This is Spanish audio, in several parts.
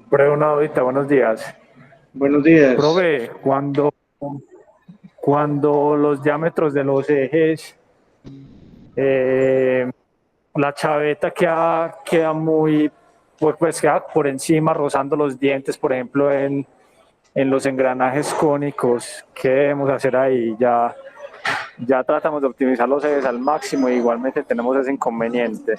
Prueba una ahorita, buenos días. Buenos días. Prove, cuando los diámetros de los ejes, eh, la chaveta queda muy, pues queda por encima, rozando los dientes, por ejemplo, en los engranajes cónicos. ¿Qué debemos hacer ahí? Ya tratamos de optimizar los ejes al máximo y igualmente tenemos ese inconveniente.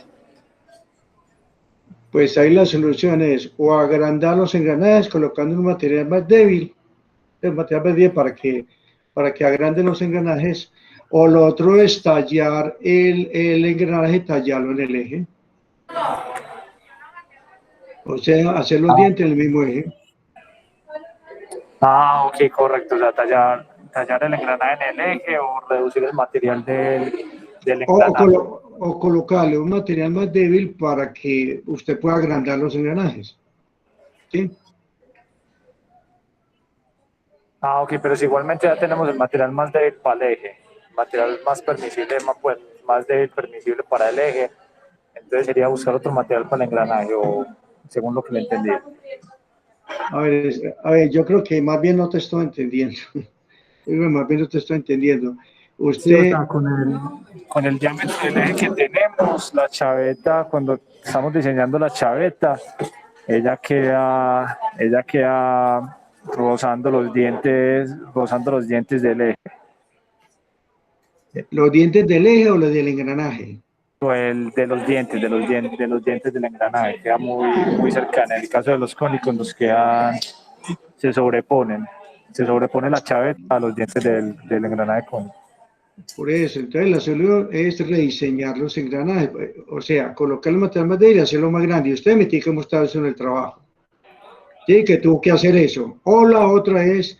Pues ahí la solución es o agrandar los engranajes colocando un material más débil, el material más débil para que agranden los engranajes, o lo otro es tallar el engranaje, tallarlo en el eje. O sea, hacer los dientes en el mismo eje. Ok, correcto. O sea, tallar el engranaje en el eje o reducir el material del O, o, engranaje. colo o colocarle un material más débil para que usted pueda agrandar los engranajes. ¿Sí? Ok, pero si igualmente ya tenemos el material más débil para el eje, material más permisible, pues, más débil permisible para el eje, entonces sería buscar otro material para el engranaje, o según lo que le entendí. A ver, yo creo que más bien no te estoy entendiendo. Más bien no te estoy entendiendo. Sí, o sea, Usted, con el diámetro del eje que tenemos, la chaveta, cuando estamos diseñando la chaveta, ella queda rozando los dientes del eje. los dientes del eje o los del engranaje. O el de los dientes, de los dientes del engranaje, queda muy cercana. En el caso de los cónicos nos quedan, se sobreponen, se sobrepone la chaveta a los dientes del engranaje cónico. Por eso, entonces la solución es rediseñar los engranajes, o sea, colocar el material más débil y hacerlo más grande. Y usted me tiene que mostrar eso en el trabajo. Sí, que tuvo que hacer eso. O la otra es,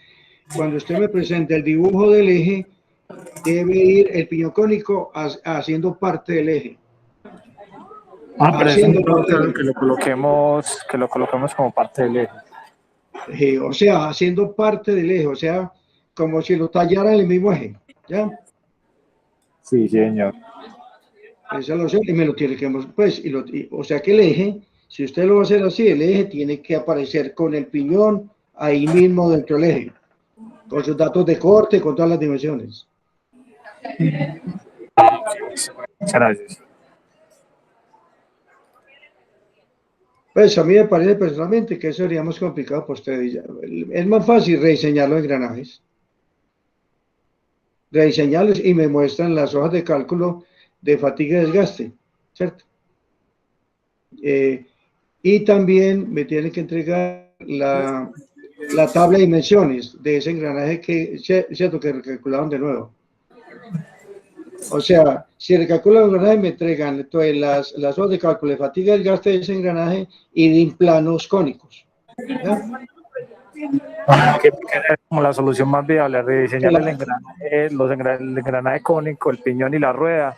cuando usted me presente el dibujo del eje, debe ir el piñón cónico haciendo parte del eje, Pero eso no haciendo creo parte del que eje. que lo coloquemos como parte del eje. O sea, haciendo parte del eje, o sea, como si lo tallara en el mismo eje. ¿Ya? Sí, señor. Esa lo sé y me lo tiene que mostrar. Pues, o sea que el eje, si usted lo va a hacer así, el eje tiene que aparecer con el piñón ahí mismo dentro del eje, con sus datos de corte, con todas las dimensiones. Muchas gracias. Pues a mí me parece personalmente que eso sería más complicado para usted. Es más fácil rediseñar los engranajes, rediseñarlos y me muestran las hojas de cálculo de fatiga y desgaste, ¿cierto? Eh, y también me tiene que entregar la tabla de dimensiones de ese engranaje que, cierto, que recalcularon de nuevo. O sea, si recalculan el engranaje, me entregan entonces las hojas de cálculo de fatiga del gasto de ese engranaje y de planos cónicos. ¿Ya? Que es como la solución más viable, rediseñar el Claro, engranaje, el engranaje cónico, el piñón y la rueda.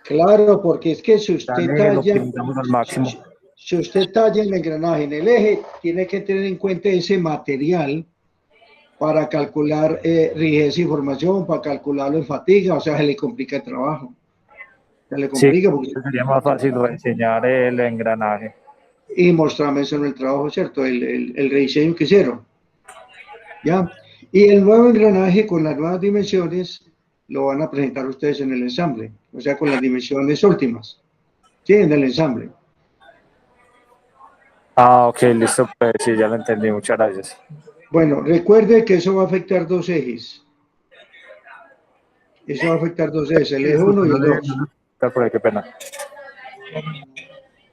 claro, porque es que si Ya el usted eje lo talla, optimizamos al máximo. si usted talla el engranaje en el eje, tiene que tener en cuenta ese material para calcular rigidez e información, para calcularlo en fatiga, o sea, se le complica el trabajo. Se le Sí, complica porque, sería más fácil rediseñar el engranaje. y mostrarme eso en el trabajo, ¿cierto? El rediseño que hicieron, ¿ya? Y el nuevo engranaje con las nuevas dimensiones lo van a presentar ustedes en el ensamble, o sea, con las dimensiones últimas, ¿sí? En el ensamble. Ok, listo, pues sí, ya lo entendí, muchas gracias. Bueno, recuerde que eso va a afectar dos ejes. Eso va a afectar dos ejes, el eje Disculpe, 1 y el 2. por ahí, qué pena.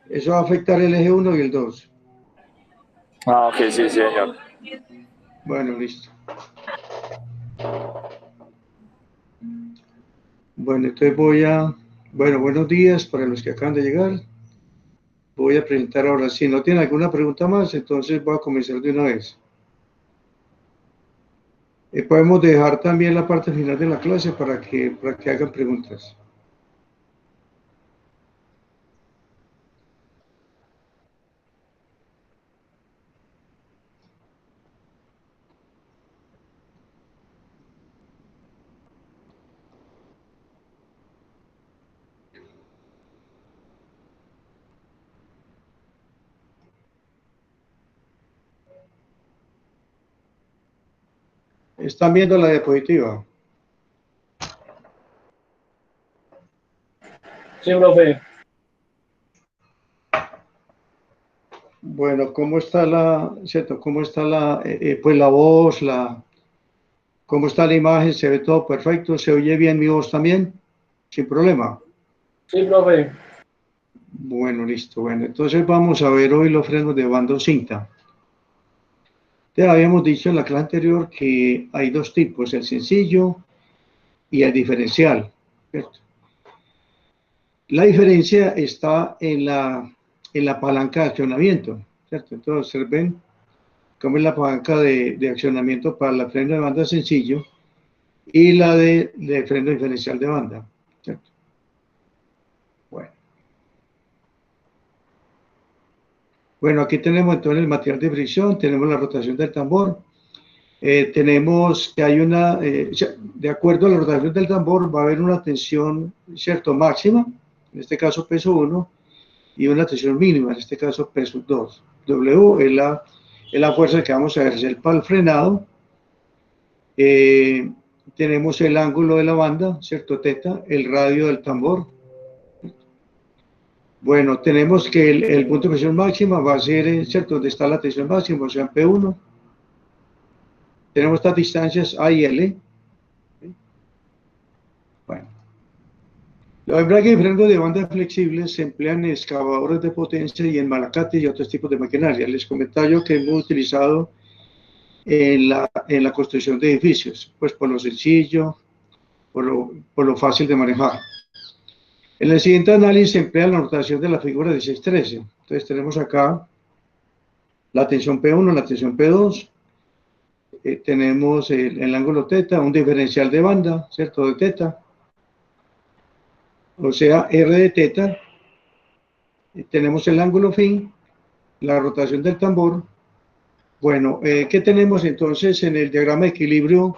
Eso va a afectar el eje 1 y el 2. Ok, sí, señor. Bueno, listo. Bueno, entonces bueno, buenos días para los que acaban de llegar. Voy a presentar ahora. Si no tienen alguna pregunta más, entonces voy a comenzar de una vez. Podemos dejar también la parte final de la clase para que hagan preguntas. ¿Están viendo la diapositiva? Sí, profe. Bueno, ¿cómo está cierto? ¿Cómo está pues la voz, cómo está la imagen? ¿Se ve todo perfecto? ¿Se oye bien mi voz también? Sin problema. Sí, profe. Bueno, listo. Bueno, entonces vamos a ver hoy los frenos de banda o cinta. Ya habíamos dicho en la clase anterior que hay dos tipos, el sencillo y el diferencial, ¿cierto? La diferencia está en la palanca de accionamiento, ¿cierto? Entonces, observen cómo es la palanca de accionamiento para la freno de banda sencillo y la de freno diferencial de banda, ¿cierto? Bueno. Bueno, aquí tenemos entonces el material de fricción, tenemos la rotación del tambor, tenemos que hay de acuerdo a la rotación del tambor va a haber una tensión, ¿cierto? Máxima, en este caso peso 1, y una tensión mínima, en este caso peso 2. W es la fuerza que vamos a ejercer para el frenado. Tenemos el ángulo de la banda, ¿cierto? Teta, el radio del tambor. Bueno, tenemos que el punto de presión máxima va a ser, ¿cierto? Donde está la tensión máxima, o sea, P1. Tenemos estas distancias A y L. Bueno, los embragues y frenos de banda flexibles se emplean en excavadores de potencia y en malacates y otros tipos de maquinaria. Les comentaba yo que hemos utilizado en la construcción de edificios, pues por lo sencillo, por lo fácil de manejar. En el siguiente análisis se emplea la notación de la figura 1613. Entonces tenemos acá la tensión P1, la tensión P2, tenemos el ángulo teta, un diferencial de banda, ¿cierto? De teta, o sea, R de teta, tenemos el ángulo fin, la rotación del tambor. Bueno, ¿qué tenemos entonces en el diagrama de equilibrio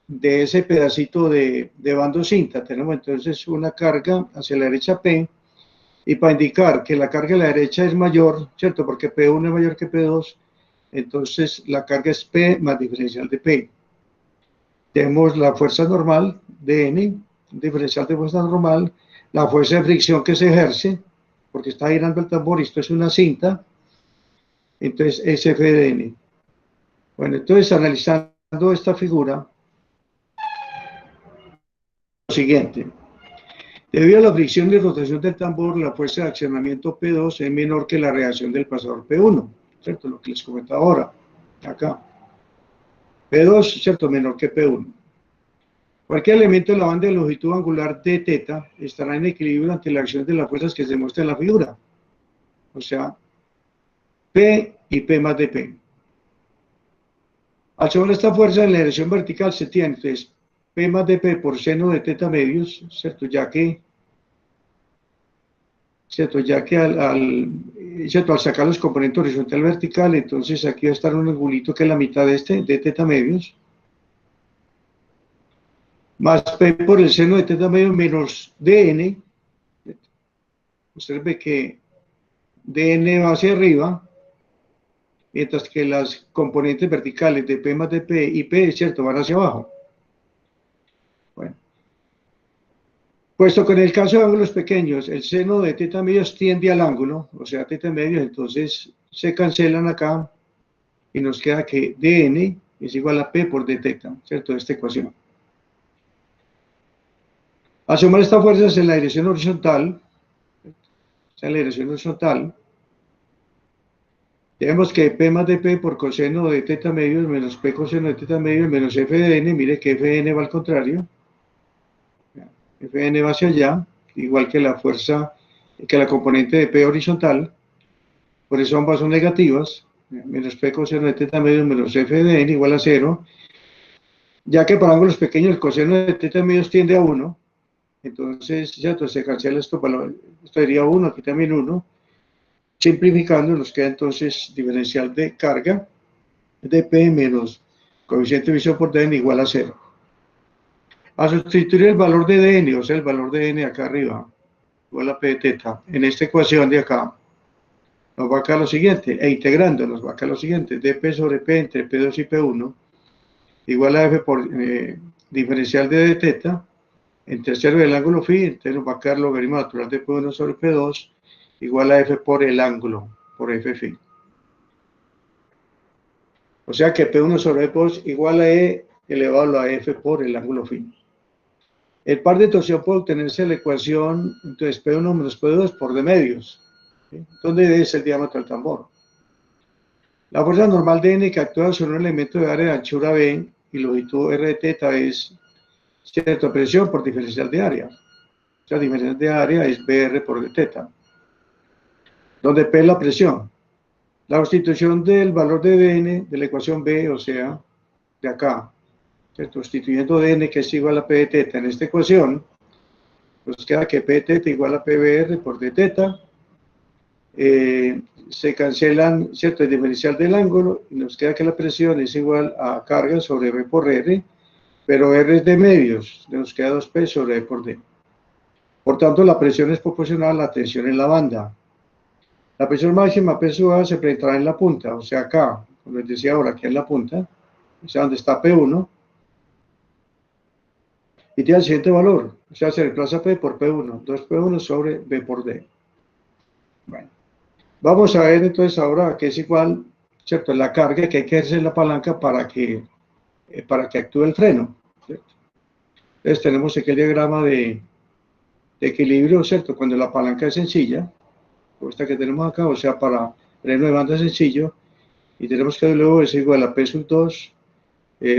de ese pedacito de banda o cinta? Tenemos entonces una carga hacia la derecha P, y para indicar que la carga a la derecha es mayor, ¿cierto? Porque P1 es mayor que P2, entonces la carga es P más diferencial de P. Tenemos la fuerza normal, dN, diferencial de fuerza normal, la fuerza de fricción que se ejerce, porque está girando el tambor, y esto es una cinta, entonces es F de N. Bueno, entonces analizando esta figura, lo siguiente. Debido a la fricción y rotación del tambor, la fuerza de accionamiento P2 es menor que la reacción del pasador P1, ¿cierto? Lo que les comentaba ahora, acá. P2, ¿cierto? Menor que P1. Cualquier elemento de la banda de longitud angular de teta estará en equilibrio ante la acción de las fuerzas que se muestran en la figura. O sea, P y P más de P. Al sobre esta fuerza en la dirección vertical se tiene, entonces, P más de P por seno de teta medios, ¿cierto? ¿Cierto? Ya que ¿cierto? Al sacar los componentes horizontal y vertical, entonces aquí va a estar un angulito que es la mitad de teta medios, más P por el seno de teta medios menos dN. Usted ve que dN va hacia arriba, mientras que las componentes verticales de P más de P y P, ¿cierto? Van hacia abajo. Bueno. Puesto que en el caso de ángulos pequeños, el seno de teta medios tiende al ángulo, o sea, teta medios, entonces se cancelan acá y nos queda que dN es igual a P por d teta, ¿cierto? Esta ecuación. Al sumar estas fuerzas en la dirección horizontal, tenemos que P más de P por coseno de teta medios menos P coseno de teta medios menos F de N, mire que F de N va al contrario, F de N va hacia allá, igual que la fuerza, que la componente de P horizontal, por eso ambas son negativas, menos P coseno de teta medios menos F de N igual a 0, ya que para ángulos pequeños el coseno de teta medios tiende a 1, entonces, ¿cierto? Se cancela esto, esto sería 1, aquí también 1. Simplificando, nos queda entonces diferencial de carga de P menos coeficiente de división por dN igual a 0. A sustituir el valor de dN, o sea, el valor de dN acá arriba, igual a P de teta, en esta ecuación de acá, nos va acá lo siguiente, e integrando nos va acá lo siguiente, dP sobre P entre P2 y P1, igual a F por diferencial de θ, en tercero del ángulo phi, entonces nos va a quedar logaritmo natural de P1 sobre P2 igual a F por el ángulo, por F phi. O sea que P1 sobre P2 igual a E elevado a F por el ángulo phi. El par de torsión puede obtenerse la ecuación, entonces P1 menos P2 por D medios, ¿sí? Donde D es el diámetro del tambor. La fuerza normal de N que actúa sobre un elemento de área de anchura B y longitud R de θ es cierta presión por diferencial de área. O sea, diferencial de área es BR por θ, donde P es la presión. La sustitución del valor de Dn de la ecuación B, o sea, de acá, ¿cierto? Sustituyendo Dn que es igual a P de θ en esta ecuación, nos queda que P de θ igual a PBR por d θ. Se cancelan, ¿cierto?, el diferencial del ángulo y nos queda que la presión es igual a carga sobre V por R, pero R es de medios, nos queda 2P sobre V por D. Por tanto, la presión es proporcional a la tensión en la banda. La presión máxima P sub A se presentará en la punta, o sea acá, como les decía ahora, aquí en la punta, o sea donde está P1, y tiene el siguiente valor, o sea se reemplaza P por P1, 2P1 sobre V por D. Bueno. Vamos a ver entonces ahora que es igual, ¿cierto?, la carga que hay que ejercer en la palanca para que actúe el freno, ¿cierto? Entonces tenemos aquí el diagrama de equilibrio, ¿cierto? Cuando la palanca es sencilla, como esta que tenemos acá, o sea, para freno de banda sencillo, y tenemos que W es igual a P sub 2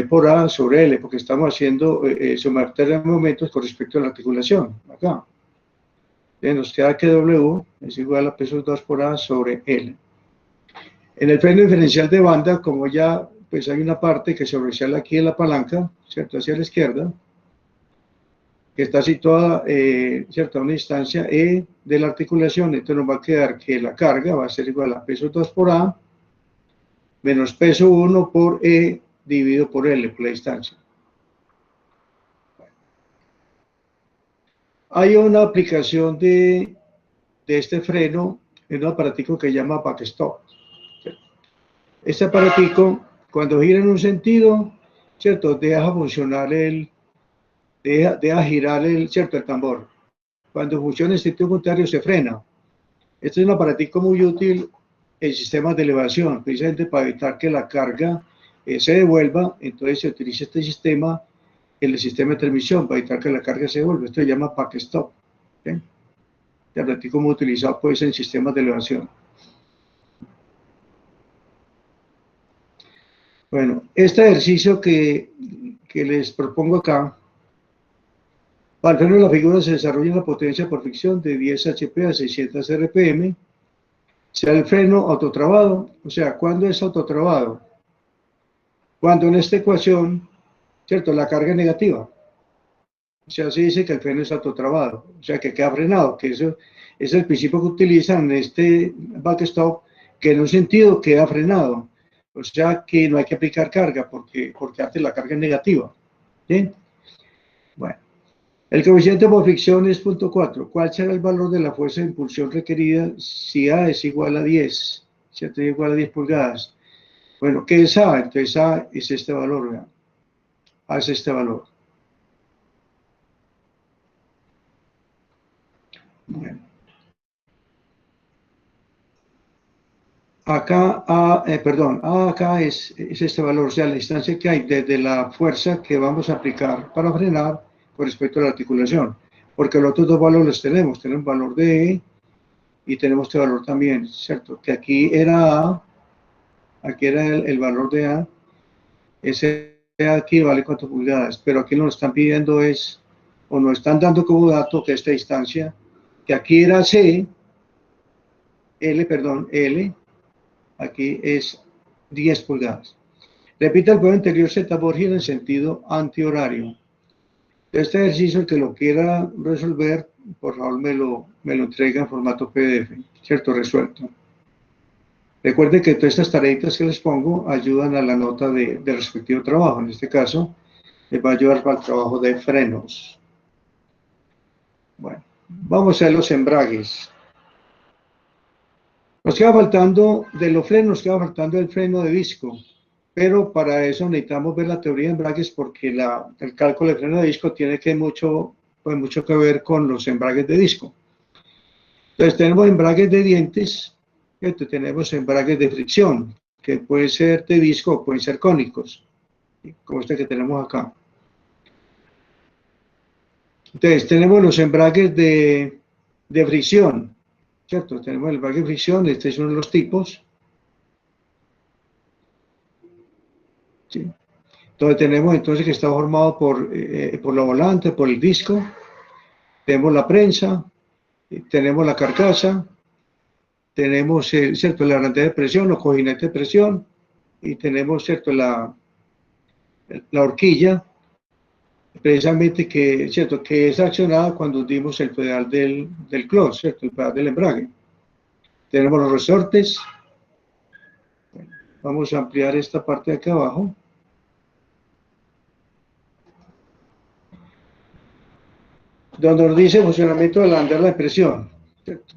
por A sobre L, porque estamos haciendo someter de momentos con respecto a la articulación, acá. Nos queda que W es igual a P sub 2 por A sobre L. En el freno diferencial de banda, como ya pues hay una parte que sobresale aquí en la palanca, ¿cierto?, hacia la izquierda, que está situada, ¿cierto?, a una distancia E de la articulación, entonces nos va a quedar que la carga va a ser igual a peso 2 por A menos peso 1 por E dividido por L, por la distancia. Hay una aplicación de este freno en un aparatico que se llama backstop. Este aparatico, cuando gira en un sentido, ¿cierto?, deja funcionar deja girar ¿cierto?, el tambor. Cuando funciona en sentido contrario, se frena. Este es un aparatico muy útil en sistemas de elevación, precisamente para evitar que la carga se devuelva. Entonces se utiliza este sistema en el sistema de transmisión para evitar que la carga se devuelva. Esto se llama backstop. ¿Okay? Este aparatico muy utilizado pues en sistemas de elevación. Bueno, este ejercicio que les propongo acá, para el freno de la figura se desarrolla una potencia por fricción de 10 HP a 600 RPM, sea el freno autotrabado. O sea, ¿cuándo es autotrabado? Cuando en esta ecuación, ¿cierto?, la carga es negativa. O sea, se dice que el freno es autotrabado, o sea, que queda frenado, que eso es el principio que utilizan en este backstop, que en un sentido queda frenado. O sea, que no hay que aplicar carga porque antes la carga es negativa. ¿Sí? Bueno. El coeficiente por fricción es 0.4. ¿Cuál será el valor de la fuerza de impulsión requerida si A es igual a 10? Si A es igual a 10 pulgadas. Bueno, ¿qué es A? Entonces A es este valor, vean. A es este valor. Bueno. Acá, A acá es este valor, o sea, la distancia que hay desde la fuerza que vamos a aplicar para frenar con respecto a la articulación. Porque los otros dos valores los tenemos valor de E y tenemos este valor también, ¿cierto? Que aquí era A, aquí era el valor de A, ese de aquí vale 4 pulgadas, pero aquí nos están pidiendo es, o nos están dando como dato que esta distancia, que aquí era C, L, aquí es 10 pulgadas. Repita el punto anterior, Z por gira en sentido antihorario. Este ejercicio, el que lo quiera resolver, por favor me lo entrega en formato PDF, ¿cierto? Resuelto. Recuerden que todas estas tareitas que les pongo ayudan a la nota del respectivo trabajo. En este caso, les va a ayudar para el trabajo de frenos. Bueno, vamos a ver los embragues. Nos queda faltando, de los frenos, nos queda faltando el freno de disco. pero para eso necesitamos ver la teoría de embragues porque el cálculo de freno de disco tiene pues mucho que ver con los embragues de disco. Entonces tenemos embragues de dientes, ¿cierto? Tenemos embragues de fricción, que pueden ser de disco o pueden ser cónicos, como este que tenemos acá. Entonces tenemos los embragues de fricción, ¿cierto? Tenemos el embrague de fricción, este es uno de los tipos. ¿Sí? Entonces tenemos que está formado por la volante, por el disco, tenemos la prensa, tenemos la carcasa, tenemos ¿cierto? La arandela de presión o cojinete de presión y tenemos ¿cierto? La horquilla, precisamente ¿cierto? Que es accionada cuando hundimos el pedal del clutch, ¿cierto? El pedal del embrague. Tenemos los resortes. Vamos a ampliar esta parte de acá abajo. Donde nos dice funcionamiento de la arandela de presión, ¿cierto?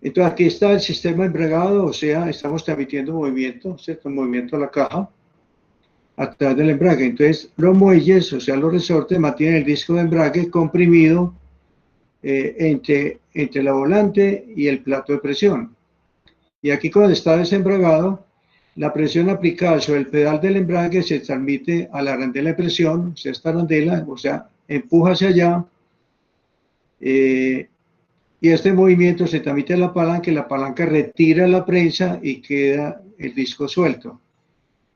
Entonces aquí está el sistema embragado, o sea, estamos transmitiendo movimiento, ¿cierto? Movimiento a la caja a través del embrague. Entonces los muelles, o sea, los resortes, mantienen el disco de embrague comprimido entre la volante y el plato de presión. Y aquí cuando está desembragado, la presión aplicada sobre el pedal del embrague se transmite a la arandela de presión, o sea, esta arandela, o sea, empuja hacia allá, y este movimiento se transmite a la palanca retira la prensa y queda el disco suelto.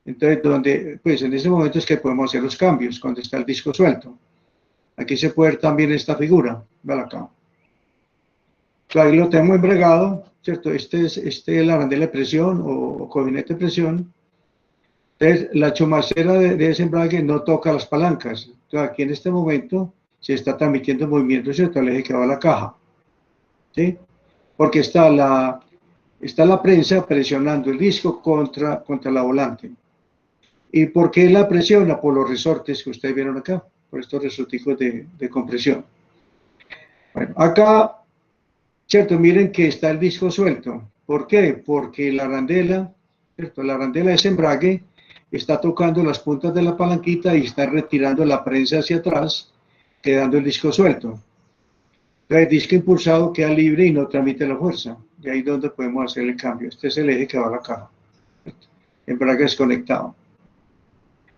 Entonces, pues en ese momento es que podemos hacer los cambios, cuando está el disco suelto. Aquí se puede ver también esta figura, vean acá. Entonces, ahí lo tenemos embragado, ¿cierto? Este es la arandela de presión o cojinete de presión. Entonces, la chumacera de ese embrague no toca las palancas. Entonces, aquí en este momento se está transmitiendo movimiento, ¿cierto? Al eje que va a la caja. ¿Sí? Porque está la prensa presionando el disco contra la volante. ¿Y por qué la presiona? Por los resortes que ustedes vieron acá, por estos resorticos de compresión. Bueno, acá, ¿cierto? Miren que está el disco suelto. ¿Por qué? Porque la arandela, ¿cierto? La arandela de ese embrague está tocando las puntas de la palanquita y está retirando la prensa hacia atrás, quedando el disco suelto. El disco impulsado queda libre y no transmite la fuerza. Y ahí es donde podemos hacer el cambio. Este es el eje que va a la caja. Embrague desconectado.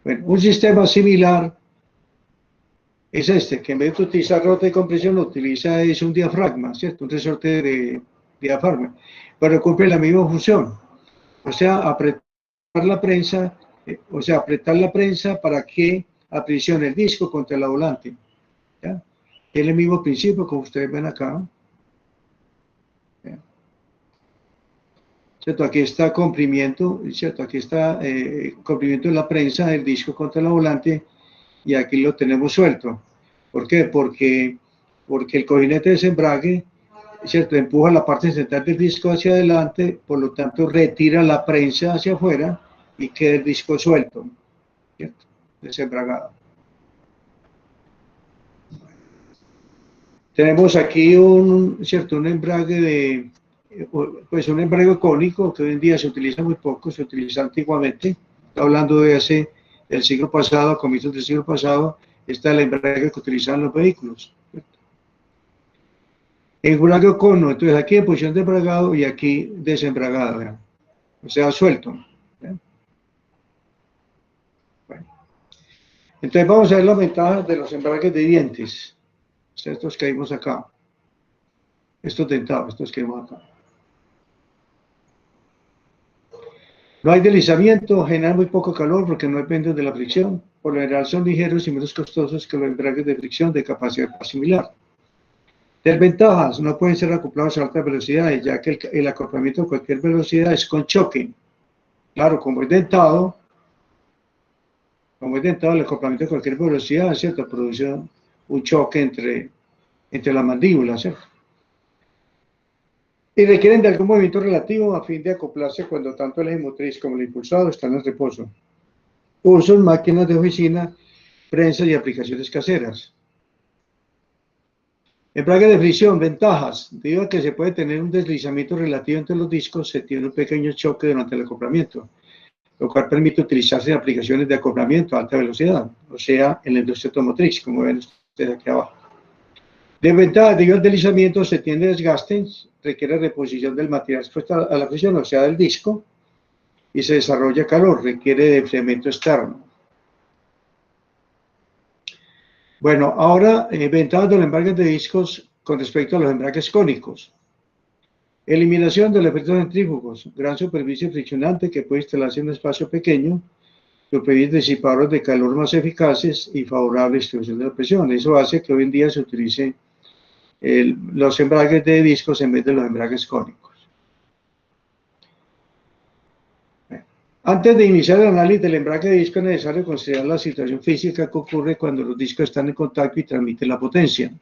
Bueno, un sistema similar es este, que en vez de utilizar rota de compresión, lo utiliza es un diafragma, ¿cierto? Un resorte de diafragma. Pero cumple la misma función. O sea, apretar la prensa, apretar la prensa para que aprisione el disco contra la volante. ¿Ya? Es el mismo principio como ustedes ven acá. ¿Cierto? Aquí está comprimiento, ¿cierto? Aquí está comprimiento de la prensa del disco contra la volante y aquí lo tenemos suelto. ¿Por qué? Porque el cojinete de desembrague, ¿cierto? Empuja la parte central del disco hacia adelante, por lo tanto retira la prensa hacia afuera y queda el disco suelto, ¿cierto? Desembragado. Tenemos aquí un embrague pues un embrague cónico que hoy en día se utiliza muy poco, se utiliza antiguamente, hablando de el siglo pasado, a comienzos del siglo pasado, está el embrague que utilizaban los vehículos. El embrague cono, entonces aquí en posición de embragado y aquí desembragado, ¿verdad? O sea, suelto. ¿Verdad? Bueno. Entonces vamos a ver las ventajas de los embragues de dientes. Estos que vimos acá. Estos dentados, estos que vimos acá. No hay deslizamiento, generan muy poco calor porque no dependen de la fricción. Por lo general son ligeros y menos costosos que los embragues de fricción de capacidad similar. Desventajas, no pueden ser acoplados a altas velocidades, ya que el acoplamiento a cualquier velocidad es con choque. Claro, como es dentado, el acoplamiento a cualquier velocidad, ¿cierto? Produce un choque entre las mandíbulas, ¿cierto? Y requieren de algún movimiento relativo a fin de acoplarse cuando tanto el eje motriz como el impulsado están en reposo. Uso en máquinas de oficina, prensa y aplicaciones caseras. Embrague de fricción, ventajas. Debido a que se puede tener un deslizamiento relativo entre los discos, se tiene un pequeño choque durante el acoplamiento. lo cual permite utilizarse en aplicaciones de acoplamiento a alta velocidad, o sea, en la industria automotriz, como ven ustedes aquí abajo. Desventajas: debido al deslizamiento se tiende a desgaste, requiere reposición del material expuesto a la presión, o sea, del disco, y se desarrolla calor, requiere de enfriamiento externo. Bueno, ahora, ventajas de los embragues de discos con respecto a los embragues cónicos. Eliminación de los efectos centrífugos, gran superficie friccionante que puede instalarse en un espacio pequeño, que permite disipadores de calor más eficaces y favorable distribución de la presión. Eso hace que hoy en día se utilice los embragues de discos en vez de los embragues cónicos. Antes de iniciar el análisis del embrague de disco es necesario considerar la situación física que ocurre cuando los discos están en contacto y transmiten la potencia.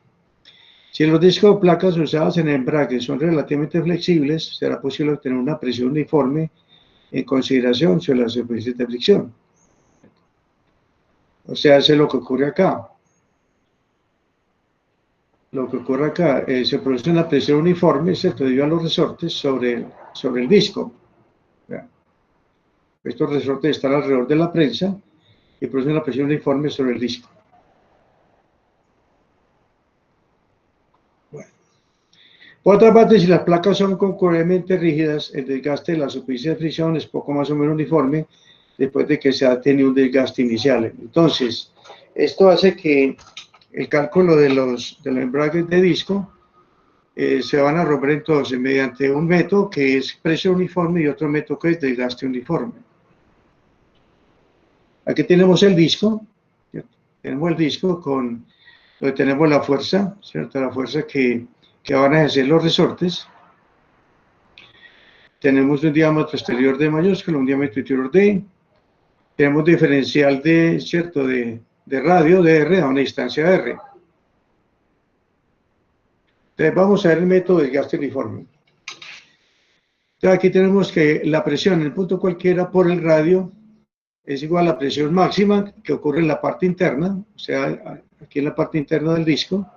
Si los discos o placas usadas en el embrague son relativamente flexibles, será posible obtener una presión uniforme en consideración sobre las superficies de fricción. O sea, eso es lo que ocurre acá. Lo que ocurre acá, se produce una presión uniforme, ¿cierto?, debido a los resortes sobre el disco. Vean. Estos resortes están alrededor de la prensa y producen una presión uniforme sobre el disco. Bueno. Por otra parte, si las placas son concurrentemente rígidas, el desgaste de la superficie de fricción es poco más o menos uniforme después de que se ha tenido un desgaste inicial. Entonces, esto hace que el cálculo de los embragues de disco se van a romper entonces mediante un método que es presión uniforme y otro método que es desgaste uniforme. Aquí tenemos el disco, ¿cierto? Tenemos el disco donde tenemos la fuerza, ¿cierto? La fuerza que van a ejercer los resortes. Tenemos un diámetro exterior de mayúscula, un diámetro interior de. Tenemos diferencial de, ¿cierto?, de radio, de R, a una distancia de R. Entonces vamos a ver el método de desgaste uniforme. Entonces aquí tenemos que la presión en el punto cualquiera por el radio es igual a la presión máxima que ocurre en la parte interna, o sea, aquí en la parte interna del disco,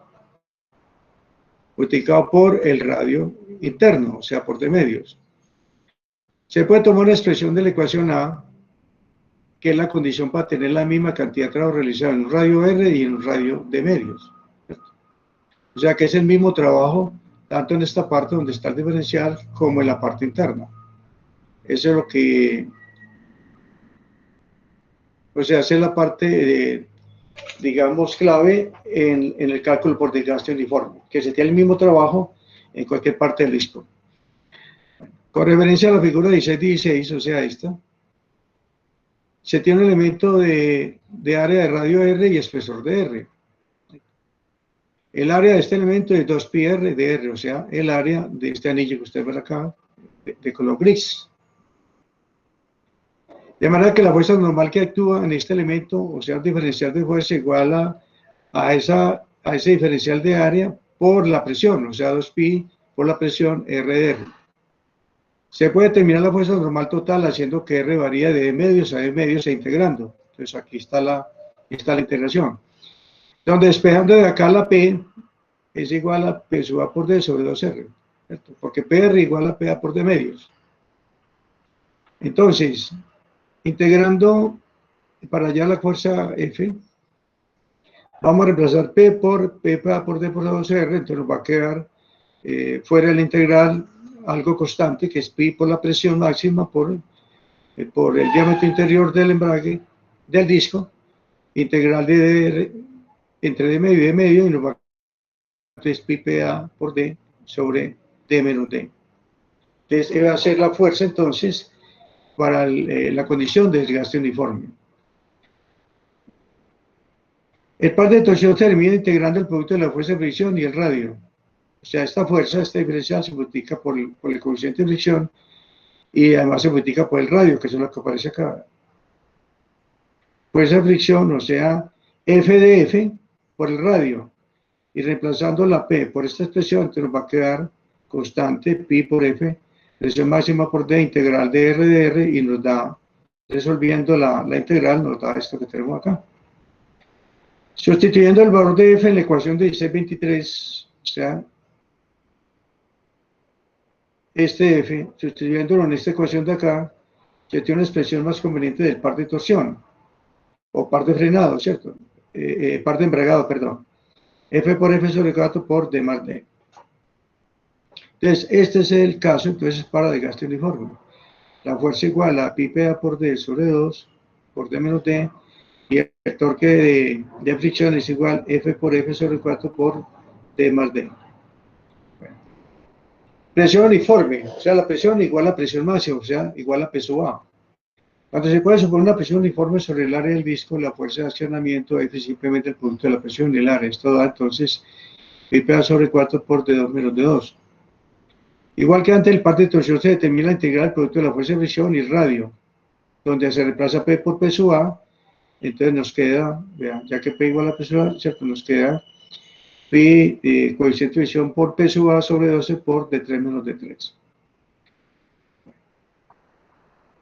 multiplicado por el radio interno, o sea, por de medios. Se puede tomar una expresión de la ecuación A, que es la condición para tener la misma cantidad de trabajo realizado en un radio R y en un radio de medios. O sea, que es el mismo trabajo, tanto en esta parte donde está el diferencial, como en la parte interna. Eso es lo que... O sea, esa es la parte, digamos, clave en el cálculo por desgaste uniforme, que se tiene el mismo trabajo en cualquier parte del disco. Con referencia a la figura 1616, o sea, esta, se tiene un elemento de área de radio R y espesor de R. El área de este elemento es 2πr de R, o sea, el área de este anillo que usted ve acá, de color gris. De manera que la fuerza normal que actúa en este elemento, o sea, el diferencial de fuerza igual a ese diferencial de área por la presión, o sea, 2pi por la presión R de R. Se puede determinar la fuerza normal total haciendo que R varíe de medios a de medios e integrando. Entonces aquí está la integración. Donde despejando de acá la P es igual a P sub A por D sobre 2R, ¿cierto? Porque PR igual a PA por D medios. Entonces, integrando para allá la fuerza F, vamos a reemplazar P por PA por D por 2R, entonces nos va a quedar fuera de la integral algo constante, que es pi por la presión máxima por el diámetro interior del embrague del disco, integral de DR entre D medio y D medio, y nos va a quedar pi PA por D sobre D menos D. Entonces, va a ser la fuerza, entonces, para la condición de desgaste uniforme. El par de torsión se termina integrando el producto de la fuerza de fricción y el radio. O sea, esta fuerza, esta diferencial se multiplica por el coeficiente de fricción y además se multiplica por el radio, que es lo que aparece acá. Fuerza de fricción, o sea, F de F por el radio. Y reemplazando la P por esta expresión, entonces nos va a quedar constante pi por F, presión máxima por D, integral de R de R, y nos da, resolviendo la integral, nos da esto que tenemos acá. Sustituyendo el valor de F en la ecuación de 1623, o sea, este F, sustituyéndolo en esta ecuación de acá, Se tiene una expresión más conveniente del par de torsión, o par de frenado, ¿cierto? Par de embragado, perdón. F por F sobre 4 por D más D. Entonces, este es el caso, entonces, para desgaste uniforme. La fuerza igual a pi PA por D sobre 2 por D menos D, y el torque de fricción es igual F por F sobre 4 por D más D. Bueno. Presión uniforme, o sea, la presión igual a presión máxima, o sea, igual a peso A. Cuando se puede suponer una presión uniforme sobre el área del disco, la fuerza de accionamiento F es simplemente el punto de la presión y el área. Esto da entonces pi PA sobre 4 por D2 menos D2. Igual que antes, el par de torsión se determina la integral del producto de la fuerza de fricción y radio, donde se reemplaza P por P sub A. Entonces nos queda, vean, ya que P igual a P sub A, ¿cierto? Nos queda Pi coeficiente de fricción por P sub A sobre 12 por D3 menos D3.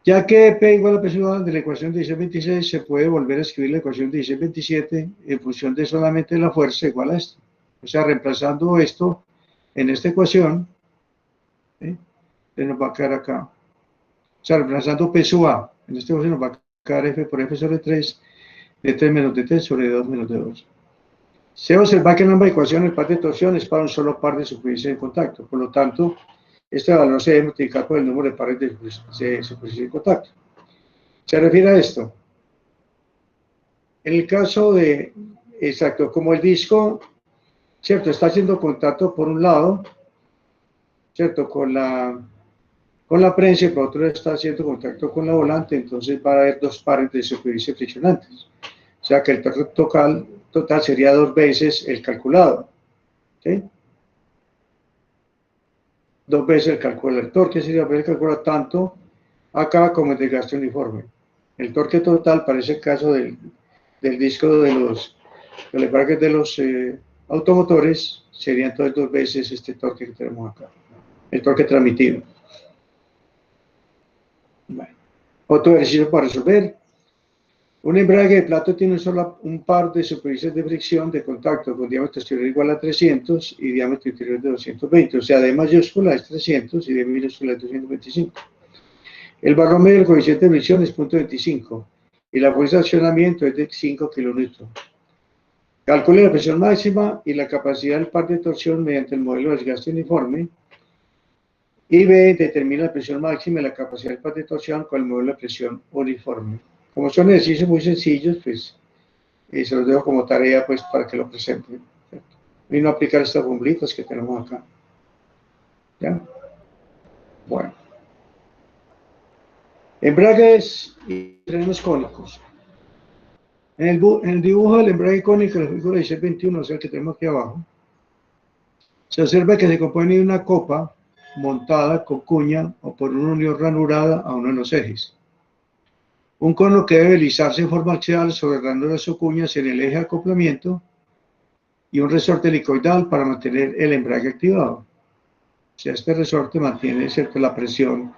Ya que P igual a P sub A de la ecuación 1626, se puede volver a escribir la ecuación 1627 en función de solamente la fuerza igual a esto. O sea, reemplazando esto en esta ecuación, nos va a quedar acá. O sea, reemplazando P sub A, en este caso nos va a quedar F por F sobre 3, D3 menos D3 sobre D2 menos D2. Se observa que en ambas ecuaciones el par de torsión es para un solo par de superficie de contacto. Por lo tanto, este valor se debe multiplicar por el número de pares de superficie de contacto. Se refiere a esto. En el caso de, exacto, como el disco, ¿cierto? Está haciendo contacto por un lado, ¿cierto? Con la prensa, y por otro lado está haciendo contacto con la volante, entonces va a haber dos pares de superficie friccionantes. O sea que el torque total sería 2 veces el calculado. ¿Sí? 2 veces el cálculo del torque, sería el calcular tanto acá como el desgaste uniforme. El torque total para ese caso del disco de los embragues de los automotores sería entonces 2 veces este torque que tenemos acá, el torque transmitido. Bueno, otro ejercicio para resolver. Un embrague de plato tiene un par de superficies de fricción de contacto con diámetro exterior igual a 300 y diámetro interior de 220, o sea, D mayúscula es 300 y D minúscula es 225. El valor medio del coeficiente de fricción es 0.25 y la fuerza de accionamiento es de 5 kN. Calcule la presión máxima y la capacidad del par de torsión mediante el modelo de desgaste uniforme. Y B, determina la presión máxima y la capacidad del par de torsión con el modelo de presión uniforme. Como son ejercicios muy sencillos, pues se los dejo como tarea pues para que lo presenten. Y no aplicar estas bomblitas que tenemos acá. ¿Ya? Bueno. Embragues y frenos cónicos. En el dibujo del embrague cónico, la figura 1621, o sea, el que tenemos aquí abajo, se observa que se compone de una copa montada con cuña o por una unión ranurada a uno de los ejes. Un cono que debe deslizarse en forma axial sobre ranuras o cuñas en el eje de acoplamiento y un resorte helicoidal para mantener el embrague activado. O sea, este resorte mantiene, ¿cierto?, la presión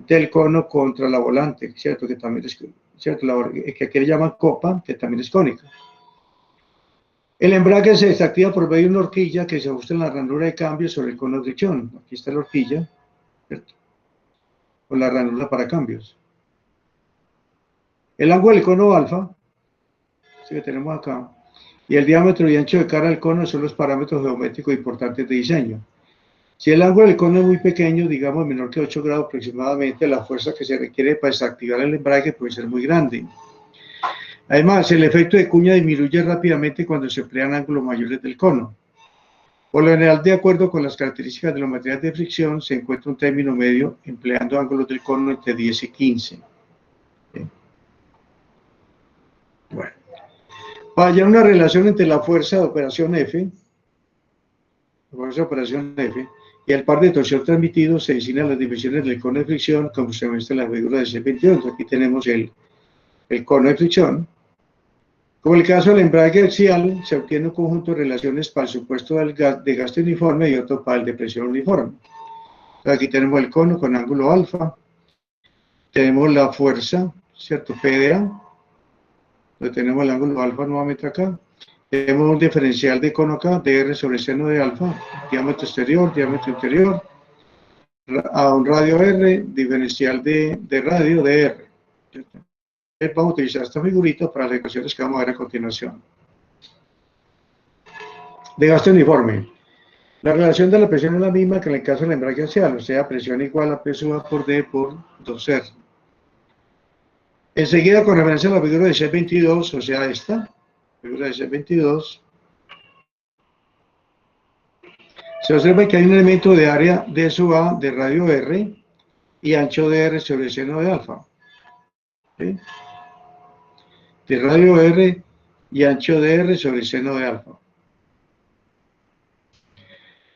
del cono contra la volante, ¿cierto?, que también es, ¿cierto?, que aquí le llaman copa, que también es cónica. El embrague se desactiva por medio de una horquilla que se ajusta en la ranura de cambio sobre el cono de fricción. Aquí está la horquilla, ¿cierto?, con la ranura para cambios. El ángulo del cono alfa, que tenemos acá, y el diámetro y ancho de cara del cono son los parámetros geométricos importantes de diseño. Si el ángulo del cono es muy pequeño, digamos menor que 8 grados aproximadamente, la fuerza que se requiere para desactivar el embrague puede ser muy grande. Además, el efecto de cuña disminuye rápidamente cuando se emplean ángulos mayores del cono. Por lo general, de acuerdo con las características de los materiales de fricción, se encuentra un término medio empleando ángulos del cono entre 10 y 15. ¿Sí? Bueno, para hallar una relación entre la fuerza de operación F, y el par de torsión transmitido, se designan las dimensiones del cono de fricción, como se muestra en la figura de C22. Aquí tenemos el cono de fricción. Como en el caso del embrague axial, se obtiene un conjunto de relaciones para el supuesto de gasto uniforme y otro para el de presión uniforme. Aquí tenemos el cono con ángulo alfa, tenemos la fuerza, ¿cierto?, PDA, tenemos el ángulo alfa nuevamente acá, tenemos un diferencial de cono acá, dr sobre seno de alfa, diámetro exterior, diámetro interior, a un radio R, diferencial de radio de R. ¿Cierto? Vamos a utilizar esta figurita para las ecuaciones que vamos a ver a continuación. De gasto uniforme. La relación de la presión es la misma que en el caso del embrague axial, o sea, presión igual a P sub A por D por 2R. Enseguida, con referencia a la figura de C22, o sea, esta, figura de C22, se observa que hay un elemento de área D sub A de radio R y ancho de R sobre seno de alfa. ¿Sí? De radio R y ancho de R sobre seno de alfa.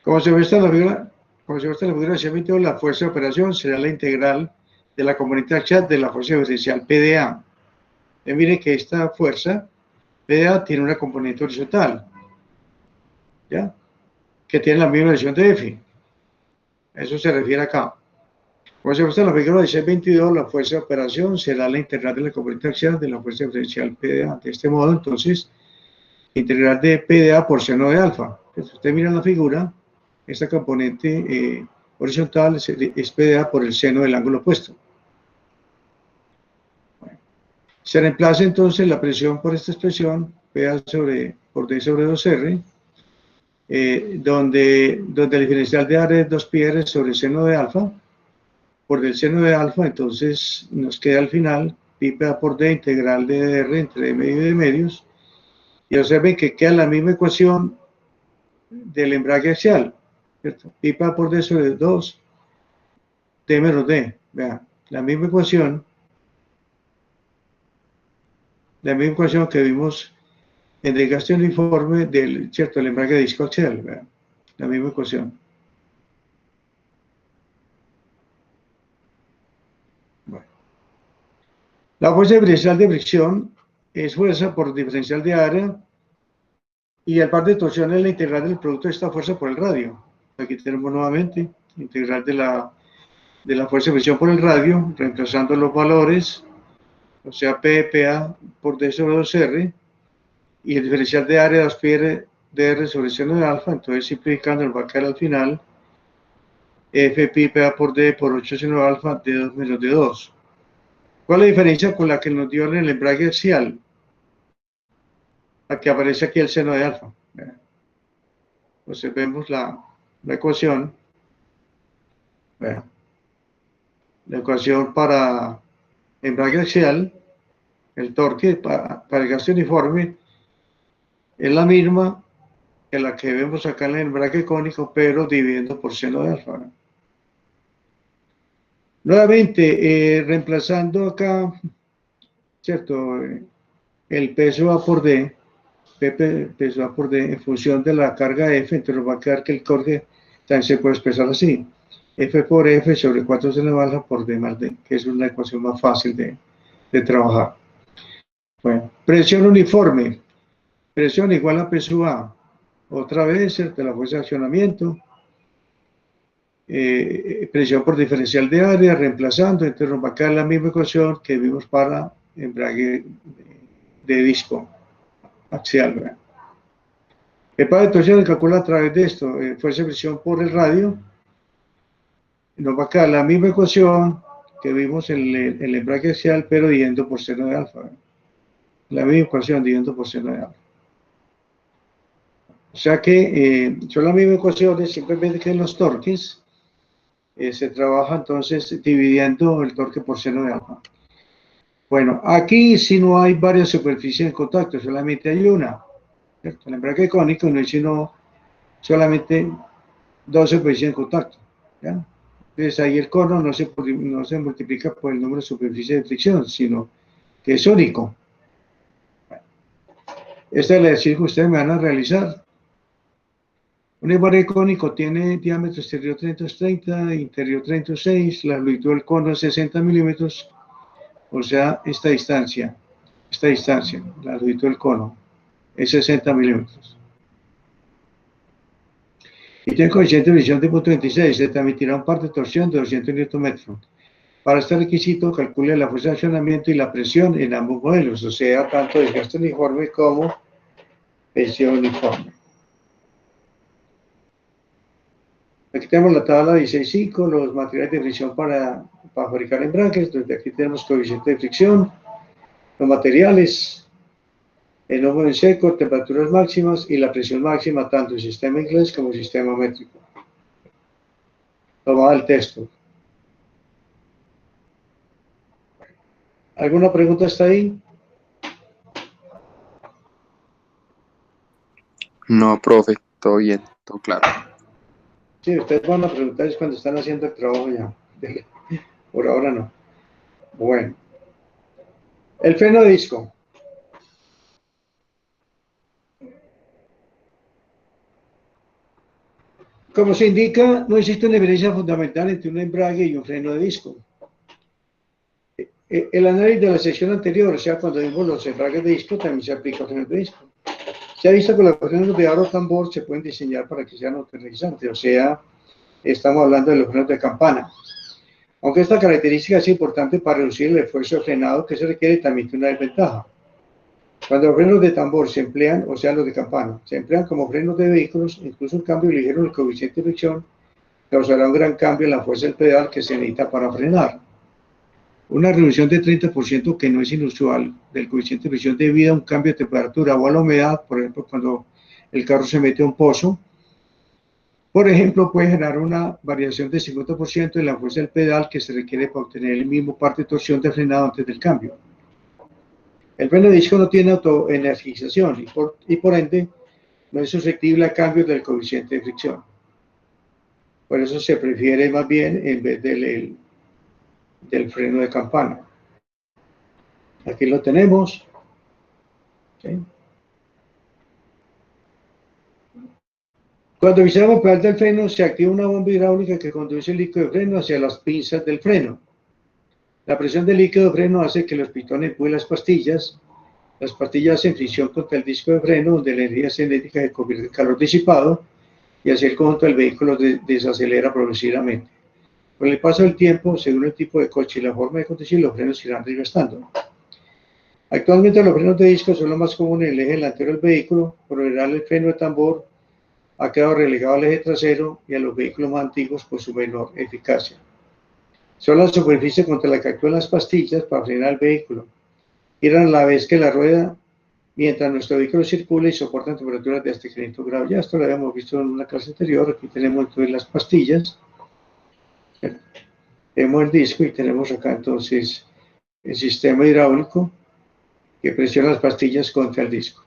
Como se muestra en la figura de C22, la fuerza de operación será la integral de la componente axial de la fuerza diferencial PDA. Mire que esta fuerza PDA tiene una componente horizontal, ¿ya? Que tiene la misma dirección de F. Eso se refiere acá. Como se muestra en la figura de C22, la fuerza de operación será la integral de la componente axial de la fuerza diferencial PDA. De este modo, entonces, integral de PDA por seno de alfa. Entonces, usted mira la figura, esta componente horizontal es PDA por el seno del ángulo opuesto. Bueno, se reemplaza entonces la presión por esta expresión, PA por D sobre 2R, donde el diferencial de área es 2πr sobre el seno de alfa, por el seno de alfa, entonces nos queda al final pi PA por D integral de DR entre D medio y D medios, y observen que queda la misma ecuación del embrague axial, ¿cierto? Pi PA por D sobre 2, D menos D, vean, la misma ecuación que vimos en el gasto uniforme del, ¿cierto? El embrague de disco axial, vean, la misma ecuación. Bueno. La fuerza diferencial de fricción es fuerza por diferencial de área y el par de torsión es la integral del producto de esta fuerza por el radio. Aquí tenemos nuevamente integral de la fuerza de fricción por el radio, reemplazando los valores, o sea, PA por D sobre 2R, y el diferencial de área 2πr dr sobre seno de alfa, entonces simplificando nos va a quedar al final F pi PA por D por 8 seno de alfa de 2 menos de 2. ¿Cuál es la diferencia con la que nos dio en el embrague axial? La que aparece aquí el seno de alfa. Entonces vemos la ecuación. La ecuación para embrague axial, el torque para el gasto uniforme es la misma que la que vemos acá en el embrague cónico, pero dividiendo por seno de alfa. Nuevamente, reemplazando acá, ¿cierto? El peso A por D, peso A por D, en función de la carga F, entonces nos va a quedar que el torque también se puede expresar así. F por F sobre 4 seno de alfa por D más D, que es una ecuación más fácil de trabajar. Bueno, presión uniforme. Presión igual a P sub A. Otra vez, ¿cierto? La fuerza de accionamiento. Presión por diferencial de área, reemplazando, entonces nos va a quedar la misma ecuación que vimos para embrague de disco axial, ¿verdad? El par de torsión se calcula a través de esto, fuerza de fricción por el radio, nos va a quedar la misma ecuación que vimos en el embrague axial, pero dividiendo por seno de alfa, ¿verdad? La misma ecuación dividiendo por seno de alfa. O sea que son las mismas ecuaciones, simplemente que en los torques se trabaja entonces dividiendo el torque por seno de alfa. Bueno, aquí si no hay varias superficies en contacto, solamente hay una. ¿Cierto? El embrague cónico no hay sino solamente dos superficies en contacto. ¿Ya? Entonces ahí el cono no se multiplica por el número de superficies de fricción, sino que es único. Bueno, esta es la ejercicio que ustedes me van a realizar. Un embrague cónico tiene diámetro exterior 330, interior 36, la longitud del cono es 60 milímetros, o sea, esta distancia, la longitud del cono, es 60 milímetros. Y tiene coeficiente de fricción de 0.26, se transmitirá un par de torsión de 200 Nm. Para este requisito, calcule la fuerza de accionamiento y la presión en ambos modelos, o sea, tanto desgaste uniforme como presión uniforme. Aquí tenemos la tabla 16.5, los materiales de fricción para fabricar embragues, donde aquí tenemos coeficiente de fricción, los materiales, el humo en seco, temperaturas máximas y la presión máxima, tanto en sistema inglés como en sistema métrico. Tomada el texto. ¿Alguna pregunta hasta ahí? No, profe, todo bien, todo claro. Sí, ustedes van a preguntar es cuando están haciendo el trabajo ya. Por ahora no. Bueno. El freno de disco. Como se indica, no existe una diferencia fundamental entre un embrague y un freno de disco. El análisis de la sección anterior, o sea, cuando vimos los embragues de disco, también se aplica a frenos de disco. Se ha visto que los frenos de aro tambor se pueden diseñar para que sean autorreguisantes, o sea, estamos hablando de los frenos de campana. Aunque esta característica es importante para reducir el esfuerzo de frenado que se requiere, también tiene una desventaja. Cuando los frenos de tambor se emplean, o sea, los de campana, se emplean como frenos de vehículos, incluso un cambio ligero en el coeficiente de fricción causará un gran cambio en la fuerza del pedal que se necesita para frenar. Una reducción de 30%, que no es inusual, del coeficiente de fricción debido a un cambio de temperatura o a la humedad, por ejemplo, cuando el carro se mete a un pozo, por ejemplo, puede generar una variación de 50% en la fuerza del pedal que se requiere para obtener el mismo parte de torsión de frenado antes del cambio. El freno de disco no tiene autoenergización y por ende no es susceptible a cambios del coeficiente de fricción. Por eso se prefiere más bien en vez del freno de campana. Aquí lo tenemos. ¿Sí? Cuando visamos el pedal del freno, se activa una bomba hidráulica que conduce el líquido de freno hacia las pinzas del freno. La presión del líquido de freno hace que los pistones empujen las pastillas. Las pastillas hacen fricción contra el disco de freno, donde la energía cinética se convierte en calor disipado y así el conjunto del vehículo desacelera progresivamente. Con el paso del tiempo, según el tipo de coche y la forma de conducir, los frenos se irán desgastando. Actualmente los frenos de disco son los más comunes en el eje delantero del vehículo. Por lo general, el freno de tambor ha quedado relegado al eje trasero y a los vehículos más antiguos por su menor eficacia. Son la superficie contra la que actúan las pastillas para frenar el vehículo. Giran a la vez que la rueda mientras nuestro vehículo circula y soportan temperaturas de hasta 500 grados. Ya esto lo habíamos visto en una clase anterior. Aquí tenemos entonces las pastillas. Tenemos el disco y tenemos acá entonces el sistema hidráulico que presiona las pastillas contra el disco.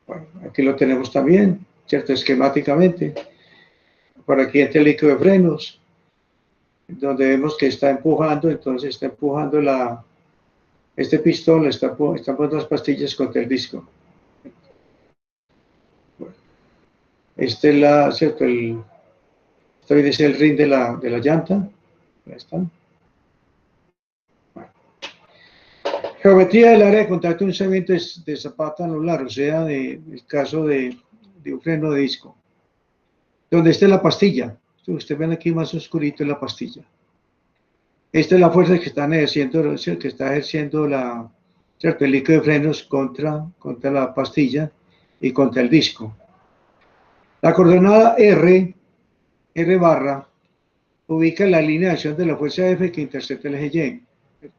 Bueno, aquí lo tenemos también, ¿cierto? Esquemáticamente. Por aquí entra el líquido de frenos, donde vemos que está empujando, entonces está empujando este pistón, está poniendo las pastillas contra el disco. Bueno, este es ¿cierto? Esto es el rin de la llanta. Ahí está. Bueno. Geometría del área de contacto de un segmento de zapata anular, o sea, el caso de un freno de disco. Donde está la pastilla. Ustedes ven aquí más oscurito la pastilla. Esta es la fuerza que está ejerciendo ¿cierto? El líquido de frenos contra la pastilla y contra el disco. La coordenada R barra, ubica la línea de acción de la fuerza F que intercepta el eje Y.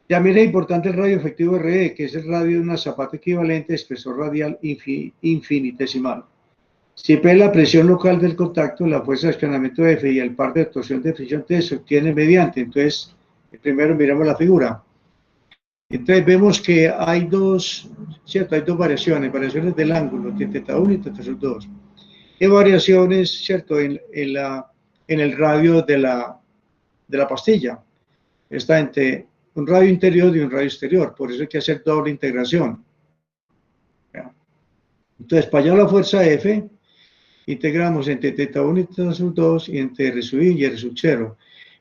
También es importante el radio efectivo RE, que es el radio de una zapata equivalente de espesor radial infinitesimal. Si P es la presión local del contacto, la fuerza de accionamiento F y el par de torsión de fricción T se obtiene mediante. Entonces, primero miramos la figura. Entonces vemos que hay dos variaciones del ángulo, θ1 y θ2. Y variaciones, ¿cierto? En el radio de la pastilla. Está entre un radio interior y un radio exterior, por eso hay que hacer doble integración. Entonces, para hallar la fuerza F, integramos entre θ1 y θ2 y entre R sub I y R sub 0.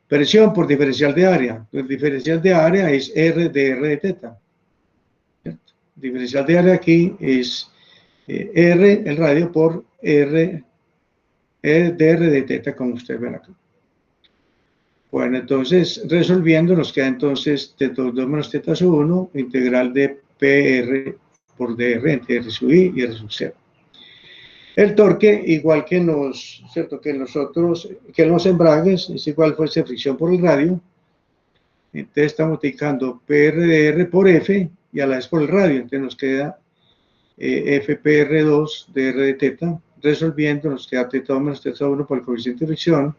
Presión por diferencial de área. El diferencial de área es R de R de θ. ¿Cierto? Diferencial de área aquí es R, el radio, por R de R de θ, como ustedes ven acá. Bueno, entonces, resolviendo, nos queda entonces θ2 menos θ sub 1, integral de PR por dr entre R sub I y R sub 0. El torque, igual que en los, ¿cierto? Que en los otros, que en los embragues, es igual fuerza de fricción por el radio. Entonces estamos multiplicando PRDR por F y a la vez por el radio. Entonces nos queda FPR2 DR de teta. Resolviendo nos queda teta 2 menos teta 1 por el coeficiente de fricción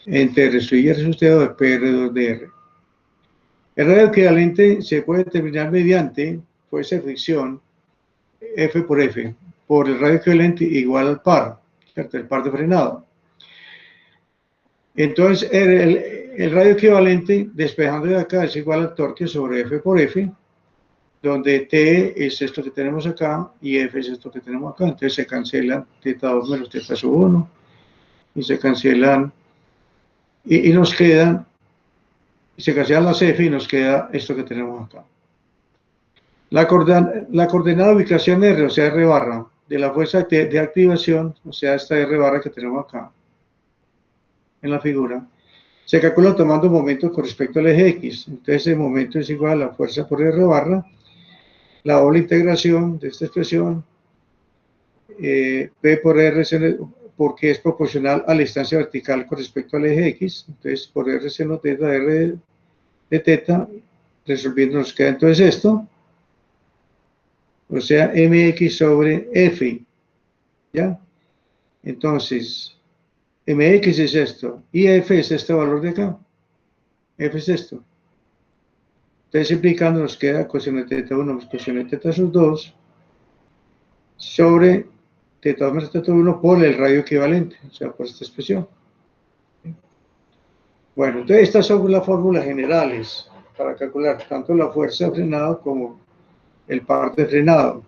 entre R sub I y R sub T2 de PR2 DR. El radio equivalente se puede determinar mediante fuerza de fricción F por F, por el radio equivalente igual al par, ¿cierto? El par de frenado. Entonces, el radio equivalente, despejando de acá, es igual al torque sobre F por F, donde T es esto que tenemos acá y F es esto que tenemos acá. Entonces se cancelan teta 2 menos teta sub 1 y se cancelan y nos quedan, se cancelan las F y nos queda esto que tenemos acá. La coordenada de ubicación R, o sea, R barra, de la fuerza de activación, o sea, esta R barra que tenemos acá en la figura, se calcula tomando momento con respecto al eje X. Entonces, el momento es igual a la fuerza por R barra, la doble integración de esta expresión, P por R, porque es proporcional a la distancia vertical con respecto al eje X. Entonces, por R seno teta, R de teta, resolviendo nos queda entonces esto. O sea, mx sobre f, ¿ya? Entonces, mx es esto, y f es este valor de acá. F es esto. Entonces, simplificando, nos queda coseno de teta 1 más coseno de teta sub 2 sobre teta 2 más teta 1 por el radio equivalente, o sea, por esta expresión. Bueno, entonces estas son las fórmulas generales para calcular tanto la fuerza de frenado como el par de frenado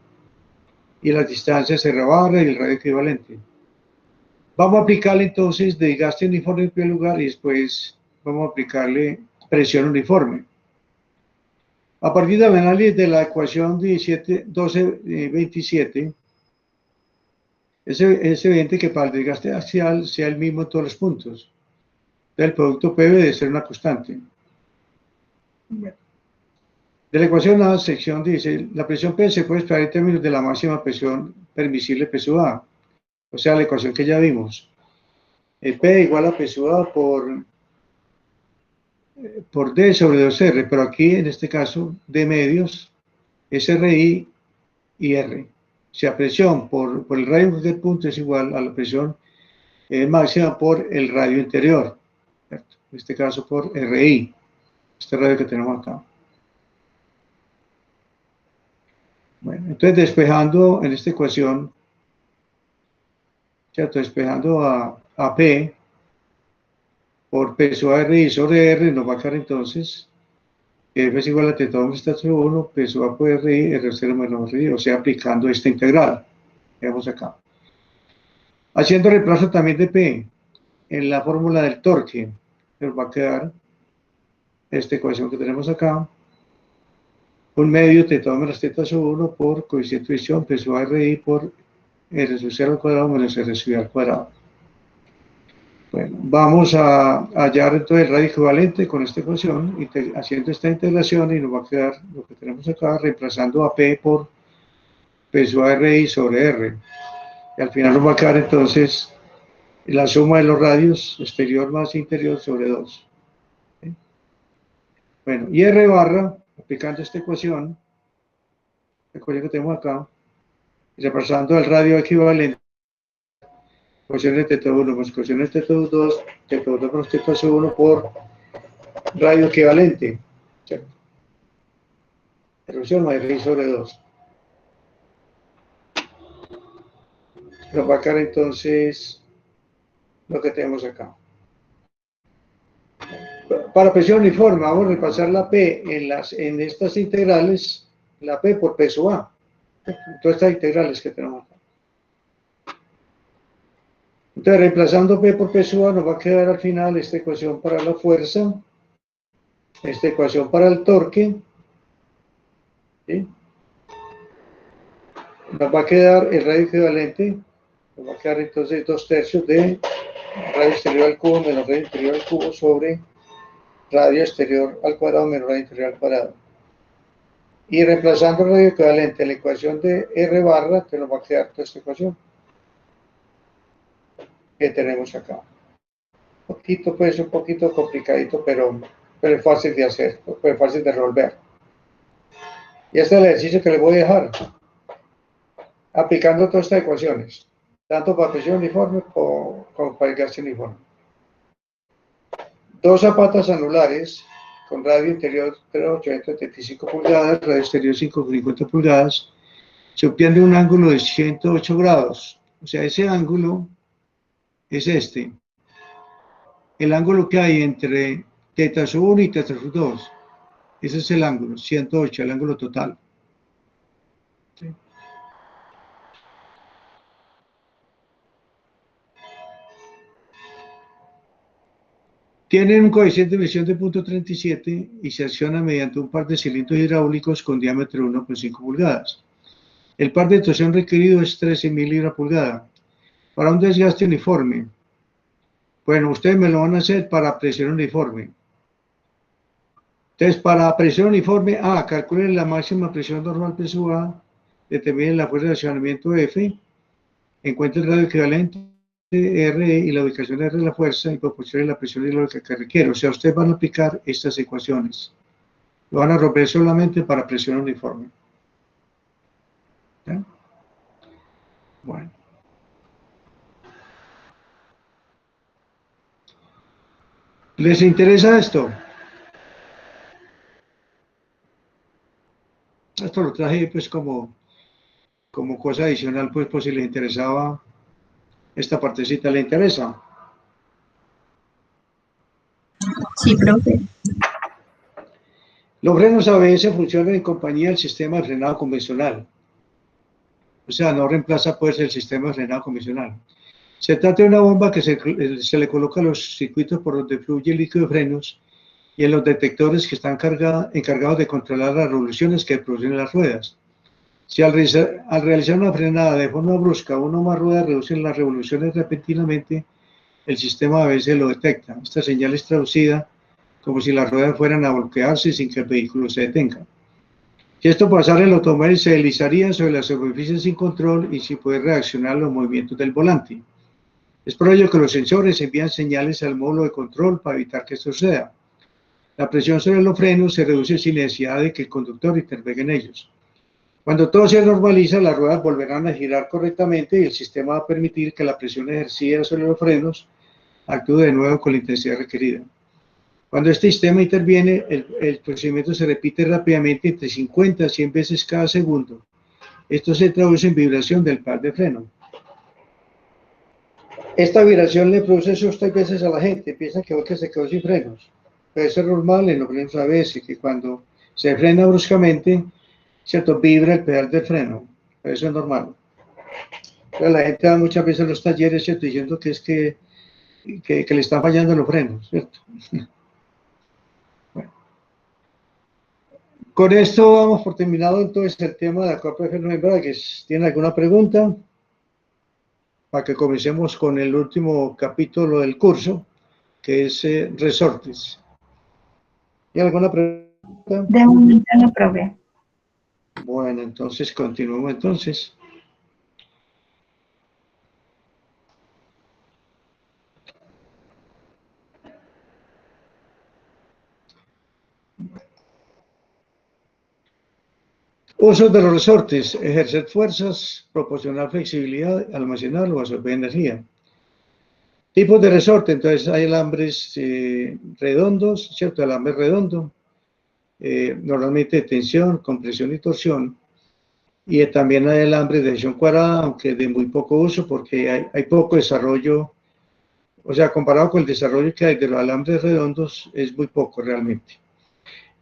y las distancias R barra y el radio equivalente. Vamos a aplicarle entonces desgaste uniforme en primer lugar y después vamos a aplicarle presión uniforme. A partir del análisis de la ecuación 1227, es evidente que para el desgaste axial sea el mismo en todos los puntos. El producto PV debe ser una constante. Bueno. De la ecuación A, sección dice, la presión P se puede expresar en términos de la máxima presión permisible P sub A. O sea, la ecuación que ya vimos. P igual a P sub A por D sobre 2R, pero aquí, en este caso, D medios, es RI y R. O sea, presión por el radio en cualquier punto es igual a la presión máxima por el radio interior. ¿Cierto? En este caso, por RI, este radio que tenemos acá. Bueno, entonces despejando en esta ecuación, ¿cierto? Despejando a P por P sub A RI sobre R, nos va a quedar entonces F es igual a teta 2 más teta sub 1, P sub A por RI, R0 menos RI, o sea, aplicando esta integral. Veamos acá. Haciendo reemplazo también de P en la fórmula del torque, nos va a quedar esta ecuación que tenemos acá. Un medio teta 2 menos teta sub 1 por coeficiente de fricción P sub A RI por R sub 0 al cuadrado menos R sub I al cuadrado. Bueno, vamos a hallar entonces el radio equivalente con esta ecuación, haciendo esta integración y nos va a quedar lo que tenemos acá, reemplazando a P por P sub A RI sobre R. Y al final nos va a quedar entonces la suma de los radios exterior más interior sobre 2. ¿Sí? Bueno, y R barra, aplicando esta ecuación que tenemos acá, reemplazando el radio equivalente, coseno de teta 1 más coseno de teta 2, teta 2 más teta 1 por radio equivalente, ¿cierto? Reducción más RI sobre 2. Nos va a quedar entonces lo que tenemos acá. Para presión uniforme, vamos a repasar la P en estas integrales, la P por P sub A. Todas estas integrales que tenemos acá. Entonces, reemplazando P por P sub A, nos va a quedar al final esta ecuación para la fuerza, esta ecuación para el torque, ¿sí? Nos va a quedar el radio equivalente, nos va a quedar entonces 2/3 de radio exterior al cubo menos radio interior al cubo sobre radio exterior al cuadrado menos radio interior al cuadrado. Y reemplazando el radio equivalente en la ecuación de R barra, te nos va a quedar toda esta ecuación. que tenemos acá. Poquito, pues un poquito complicadito, pero es fácil de hacer, es fácil de resolver. Y este es el ejercicio que les voy a dejar, aplicando todas estas ecuaciones, tanto para presión uniforme como para el gasto uniforme. Dos zapatas anulares con radio interior 875 pulgadas, radio exterior 550 pulgadas, se obtiene un ángulo de 108 grados. O sea, ese ángulo es este. El ángulo que hay entre teta sub 1 y teta sub 2. Ese es el ángulo, 108, el ángulo total. ¿Sí? Tienen un coeficiente de presión de 0.37 y se acciona mediante un par de cilindros hidráulicos con diámetro de 1,5 pulgadas. El par de torsión requerido es 13.000 libras pulgada. Para un desgaste uniforme, bueno, ustedes me lo van a hacer para presión uniforme. Entonces, para presión uniforme, calculen la máxima presión normal P sub A, determinen la fuerza de accionamiento F, encuentren el radio equivalente R y la ubicación R de la fuerza y proporcionen la presión hidráulica que requiere. O sea, ustedes van a aplicar estas ecuaciones. Lo van a romper solamente para presión uniforme. ¿Ya? Bueno. ¿Les interesa esto? Esto lo traje pues como cosa adicional, pues por si les interesaba esta partecita, ¿le interesa? Sí, profe. Los frenos ABS funcionan en compañía del sistema de frenado convencional. O sea, no reemplaza pues el sistema de frenado convencional. Se trata de una bomba que se le coloca a los circuitos por donde fluye el líquido de frenos y en los detectores que están encargados de controlar las revoluciones que producen las ruedas. Si al realizar una frenada de forma brusca una o más ruedas reducen las revoluciones repentinamente, el sistema ABS lo detecta. Esta señal es traducida como si las ruedas fueran a bloquearse sin que el vehículo se detenga. Si esto pasara, el automóvil se deslizaría sobre la superficie sin control y sin poder reaccionar a los movimientos del volante. Es por ello que los sensores envían señales al módulo de control para evitar que esto suceda. La presión sobre los frenos se reduce sin necesidad de que el conductor intervenga en ellos. Cuando todo se normaliza, las ruedas volverán a girar correctamente y el sistema va a permitir que la presión ejercida sobre los frenos actúe de nuevo con la intensidad requerida. Cuando este sistema interviene, el procedimiento se repite rápidamente entre 50 a 100 veces cada segundo. Esto se traduce en vibración del par de freno. Esta vibración le produce susto a veces a la gente, piensa que se quedó sin frenos. Pero eso es normal en los frenos ABS, que cuando se frena bruscamente, ¿cierto? Vibra el pedal del freno. Pero eso es normal. Pero la gente va muchas veces a los talleres, ¿cierto? Diciendo que es que le están fallando los frenos, ¿cierto? Bueno. Con esto vamos por terminado entonces el tema de acopio de frenos de embragues. ¿Tienen alguna pregunta? Para que comencemos con el último capítulo del curso, que es resortes. ¿Hay alguna pregunta? De momento no, profe. Bueno, entonces continuamos entonces. Usos de los resortes: ejercer fuerzas, proporcionar flexibilidad, almacenar o absorber energía. Tipos de resorte: entonces hay alambres redondos, ¿cierto? Alambre redondo, normalmente de tensión, compresión y torsión. Y también hay alambres de sección cuadrada, aunque de muy poco uso porque hay poco desarrollo, o sea, comparado con el desarrollo que hay de los alambres redondos, es muy poco realmente.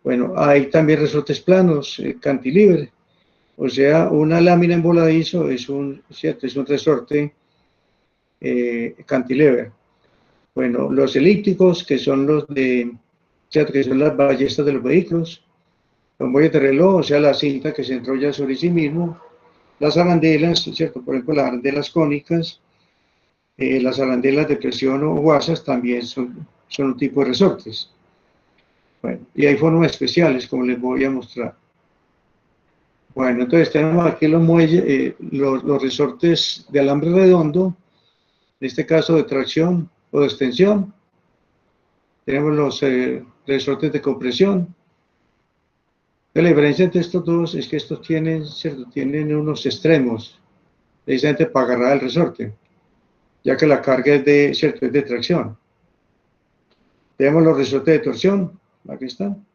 Bueno, hay también resortes planos, cantilever, o sea, una lámina en voladizo es un resorte cantilever. Bueno, los elípticos, que son los ¿cierto? Que son las ballestas de los vehículos, los muelles de reloj, o sea, la cinta que se enrolla sobre sí mismo, las arandelas, ¿cierto? Por ejemplo, las arandelas cónicas, las arandelas de presión o guasas también son un tipo de resortes. Bueno, y hay formas especiales, como les voy a mostrar. Bueno, entonces tenemos aquí los muelles, los resortes de alambre redondo, este caso de tracción o de extensión. Tenemos los resortes de compresión. La diferencia entre estos dos es que estos tienen, ¿cierto? Tienen unos extremos, precisamente para agarrar el resorte, ya que la carga es de, ¿cierto? Es de tracción. Tenemos los resortes de torsión, aquí están.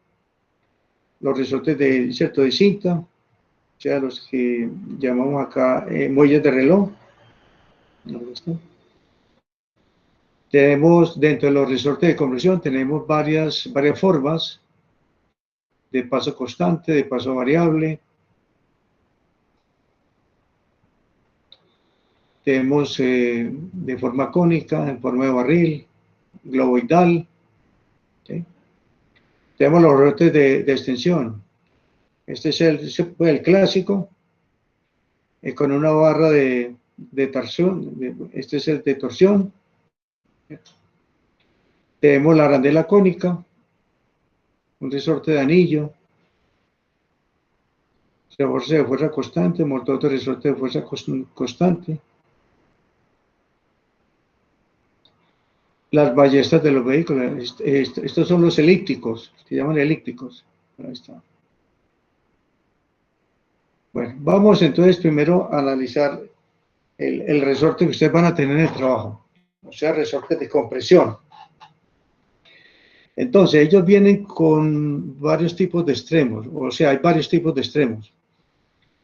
Los resortes de, ¿cierto? De cinta, o sea, los que llamamos acá muelles de reloj. Aquí están. Tenemos dentro de los resortes de compresión, tenemos varias formas de paso constante, de paso variable. Tenemos de forma cónica, en forma de barril, globoidal. ¿Sí? Tenemos los resortes de extensión. Este es el clásico, con una barra de torsión. Este es el de torsión. Tenemos la arandela cónica, un resorte de anillo, resorte de fuerza constante, motor de resorte de fuerza constante. Las ballestas de los vehículos, estos son los elípticos, se llaman elípticos. Ahí está. Bueno, vamos entonces primero a analizar el resorte que ustedes van a tener en el trabajo, o sea, resortes de compresión. Entonces, ellos vienen con varios tipos de extremos, o sea, hay varios tipos de extremos.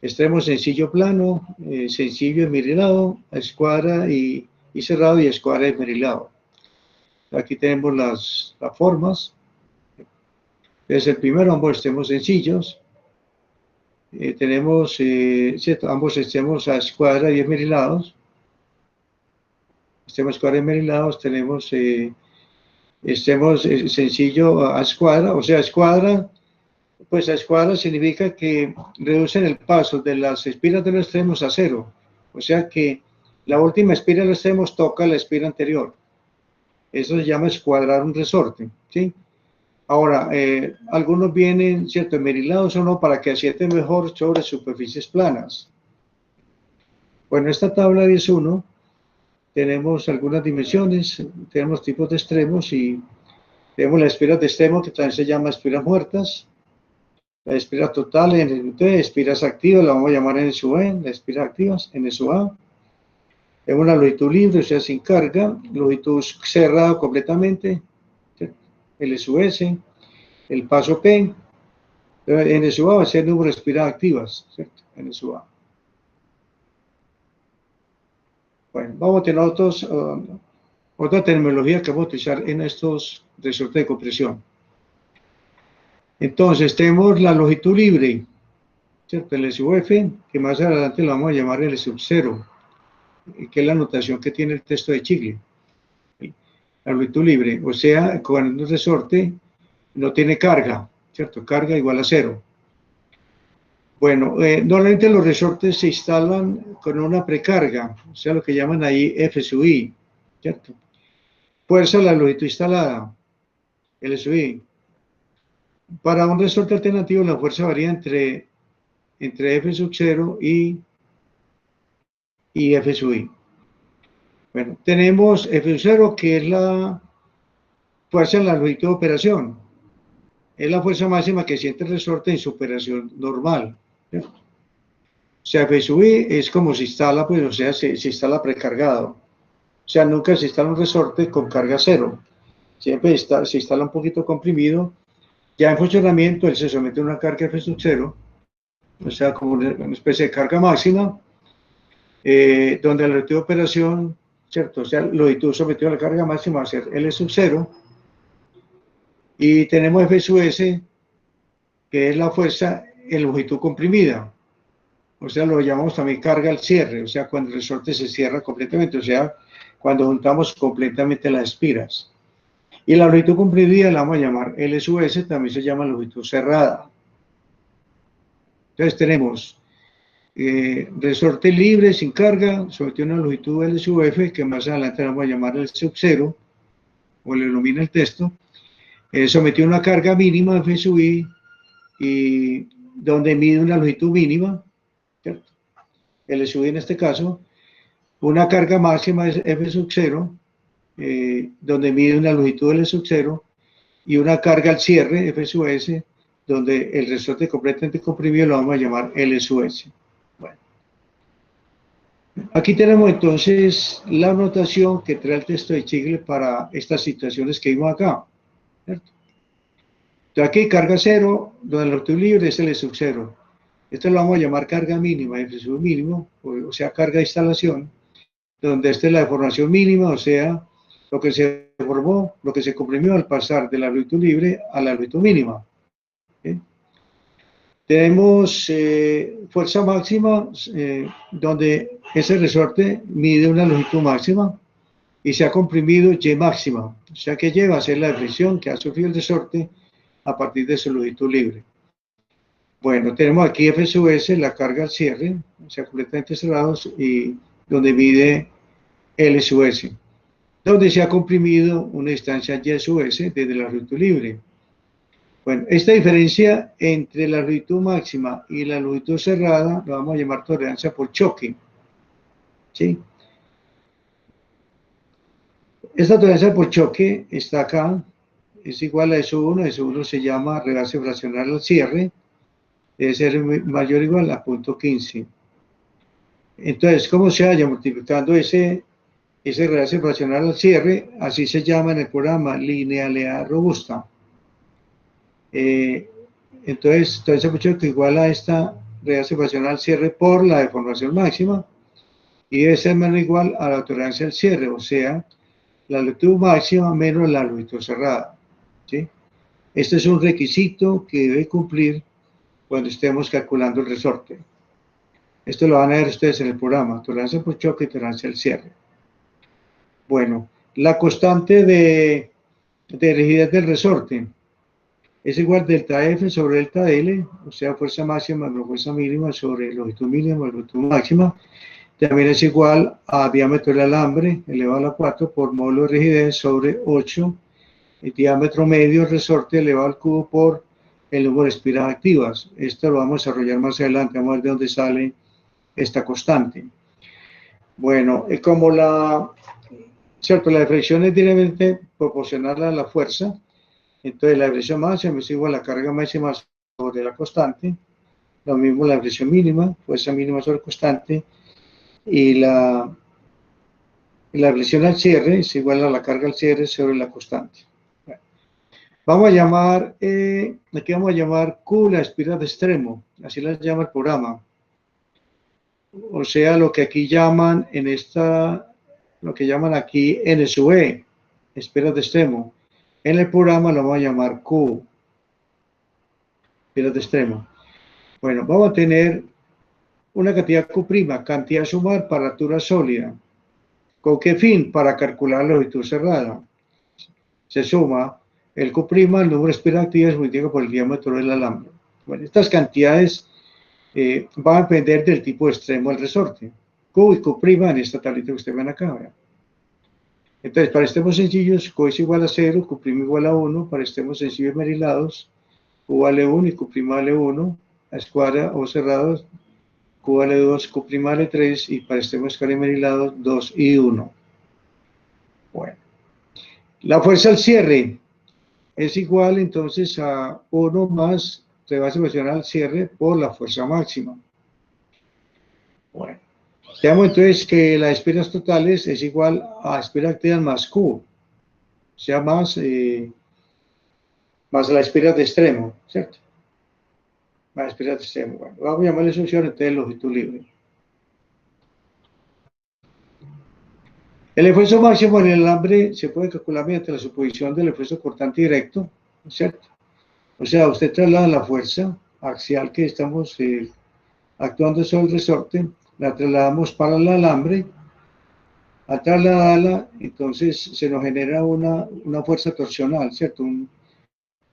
Extremo sencillo plano, sencillo esmerilado, escuadra y cerrado y escuadra esmerilado. Aquí tenemos las formas. Es el primero, ambos extremos sencillos. Tenemos ambos extremos a escuadra y esmerilados. Extremos escuadra y esmerilados. Tenemos extremos sencillo a escuadra, o sea, escuadra, pues a escuadra significa que reducen el paso de las espiras de los extremos a cero. O sea que la última espira de los extremos toca la espira anterior. Eso se llama escuadrar un resorte, ¿sí? Ahora, algunos vienen, ¿cierto?, esmerilados o no, para que asienten mejor sobre superficies planas. Bueno, esta tabla 10.1 tenemos algunas dimensiones, tenemos tipos de extremos y tenemos las espiras de extremo, que también se llama espiras muertas, la espira total, NSUT, espiras activas, la vamos a llamar NSUE, las espiras activas, NSUA. Tenemos una longitud libre, o sea, sin carga, longitud cerrada completamente, LSUS, el paso P, NSUA va a ser número de espiras activas, ¿cierto? NSUA. Bueno, vamos a tener otra terminología que vamos a utilizar en estos resortes de compresión. Entonces, tenemos la longitud libre, ¿cierto? El SUF, que más adelante lo vamos a llamar el sub-0, que es la notación que tiene el texto de Chigli. La longitud libre, o sea, cuando un resorte no tiene carga, ¿cierto? Carga igual a 0. Bueno, normalmente los resortes se instalan con una precarga, o sea, lo que llaman ahí FSUI, ¿cierto? Fuerza a la longitud instalada, LSUI. Para un resorte alternativo, la fuerza varía entre F sub 0 y F sub I. Bueno, tenemos F sub 0, que es la fuerza en la longitud de operación. Es la fuerza máxima que siente el resorte en su operación normal, ¿cierto? O sea, F sub I es como se instala, pues, o sea, se instala precargado. O sea, nunca se instala un resorte con carga 0. Siempre se instala un poquito comprimido. Ya en funcionamiento, él se somete a una carga F sub 0, o sea, como una especie de carga máxima, donde la longitud de operación, ¿cierto? O sea, la longitud sometida a la carga máxima va a ser L sub 0, y tenemos F sub S, que es la fuerza en longitud comprimida, o sea, lo llamamos también carga al cierre, o sea, cuando el resorte se cierra completamente, o sea, cuando juntamos completamente las espiras. Y la longitud comprimida la vamos a llamar L sub S, también se llama longitud cerrada. Entonces tenemos resorte libre, sin carga, sometido a una longitud L sub F, que más adelante vamos a llamar el sub 0, o le ilumina el texto, sometido a una carga mínima F sub I, y donde mide una longitud mínima, ¿cierto? L sub I en este caso, una carga máxima es F sub 0, donde mide una longitud L sub 0, y una carga al cierre, F sub S, donde el resorte completamente comprimido lo vamos a llamar L sub S. Bueno. Aquí tenemos entonces la notación que trae el texto de Chigle para estas situaciones que vimos acá, ¿cierto? Entonces aquí carga 0, donde la longitud libre es L sub 0. Esto lo vamos a llamar carga mínima, F sub mínimo, o sea, carga de instalación, donde esta es la deformación mínima, o sea, lo que se deformó, lo que se comprimió al pasar de la longitud libre a la longitud mínima. ¿Sí? Tenemos fuerza máxima, donde ese resorte mide una longitud máxima y se ha comprimido Y máxima, o sea que lleva a ser la deflexión que ha sufrido el resorte a partir de su longitud libre. Bueno, tenemos aquí F sub S, la carga al cierre, o sea, completamente cerrados, y donde mide L sub S, donde se ha comprimido una distancia Y sub S desde la longitud libre. Bueno, esta diferencia entre la longitud máxima y la longitud cerrada la vamos a llamar tolerancia por choque. ¿Sí? Esta tolerancia por choque está acá, es igual a S1, S1 se llama regazo fraccional al cierre, debe ser mayor o igual a 0.15. Entonces, ¿cómo se halla? Multiplicando ese regazo fraccional al cierre, así se llama en el programa linealidad robusta. Entonces, tolerancia por choque igual a esta regazo fraccional al cierre por la deformación máxima, y debe ser menos o igual a la tolerancia al cierre, o sea, la longitud máxima menos la longitud cerrada. ¿Sí? Este es un requisito que debe cumplir cuando estemos calculando el resorte. Esto lo van a ver ustedes en el programa, tolerancia por choque y tolerancia al cierre. Bueno, la constante de rigidez del resorte es igual delta F sobre delta L, o sea, fuerza máxima menos fuerza mínima sobre longitud mínima y longitud máxima. También es igual a diámetro del alambre elevado a la 4 por módulo de rigidez sobre 8, el diámetro medio del resorte elevado al cubo por el número de espiras activas. Esto lo vamos a desarrollar más adelante, vamos a ver de dónde sale esta constante. Bueno, como ¿cierto? La deflexión es directamente proporcional a la fuerza, entonces la deflexión máxima es igual a la carga máxima sobre la constante, lo mismo la deflexión mínima, fuerza mínima sobre constante, y la deflexión al cierre es igual a la carga al cierre sobre la constante. Bueno, vamos a llamar, aquí vamos a llamar Q la espiral de extremo, así la llama el programa. O sea, lo que aquí llaman lo que llaman aquí N sub E, espiral de extremo. En el programa lo vamos a llamar Q, espiral de extremo. Bueno, vamos a tener una cantidad Q', cantidad sumar para altura sólida. ¿Con qué fin? Para calcular la longitud cerrada. Se suma el Q', el número de espiras activas multiplicado por el diámetro del alambre. Bueno, estas cantidades van a depender del tipo de extremo del resorte. Q y Q' en esta tablita que ustedes ven acá. ¿verdad? Entonces, para extremos sencillos, Q es igual a 0, Q' igual a 1. Para extremos sencillos merilados, Q vale 1 y Q' vale 1. A escuadra o cerrados, Q vale 2, Q' vale 3, y para extremos escuadra y merilados, 2 y 1. Bueno. La fuerza al cierre es igual entonces a 1 más rebase fraccional al cierre por la fuerza máxima. Bueno. Tenemos entonces que las espiras totales es igual a espiras activas más Q, o sea, más la espira de extremo, ¿cierto? Más espiras de extremo. Bueno, vamos a llamarle solución entonces longitud libre. El esfuerzo máximo en el alambre se puede calcular mediante la suposición del esfuerzo cortante directo, ¿cierto? O sea, usted traslada la fuerza axial que estamos actuando sobre el resorte, la trasladamos para el alambre. Al trasladarla, entonces se nos genera una fuerza torsional, ¿cierto?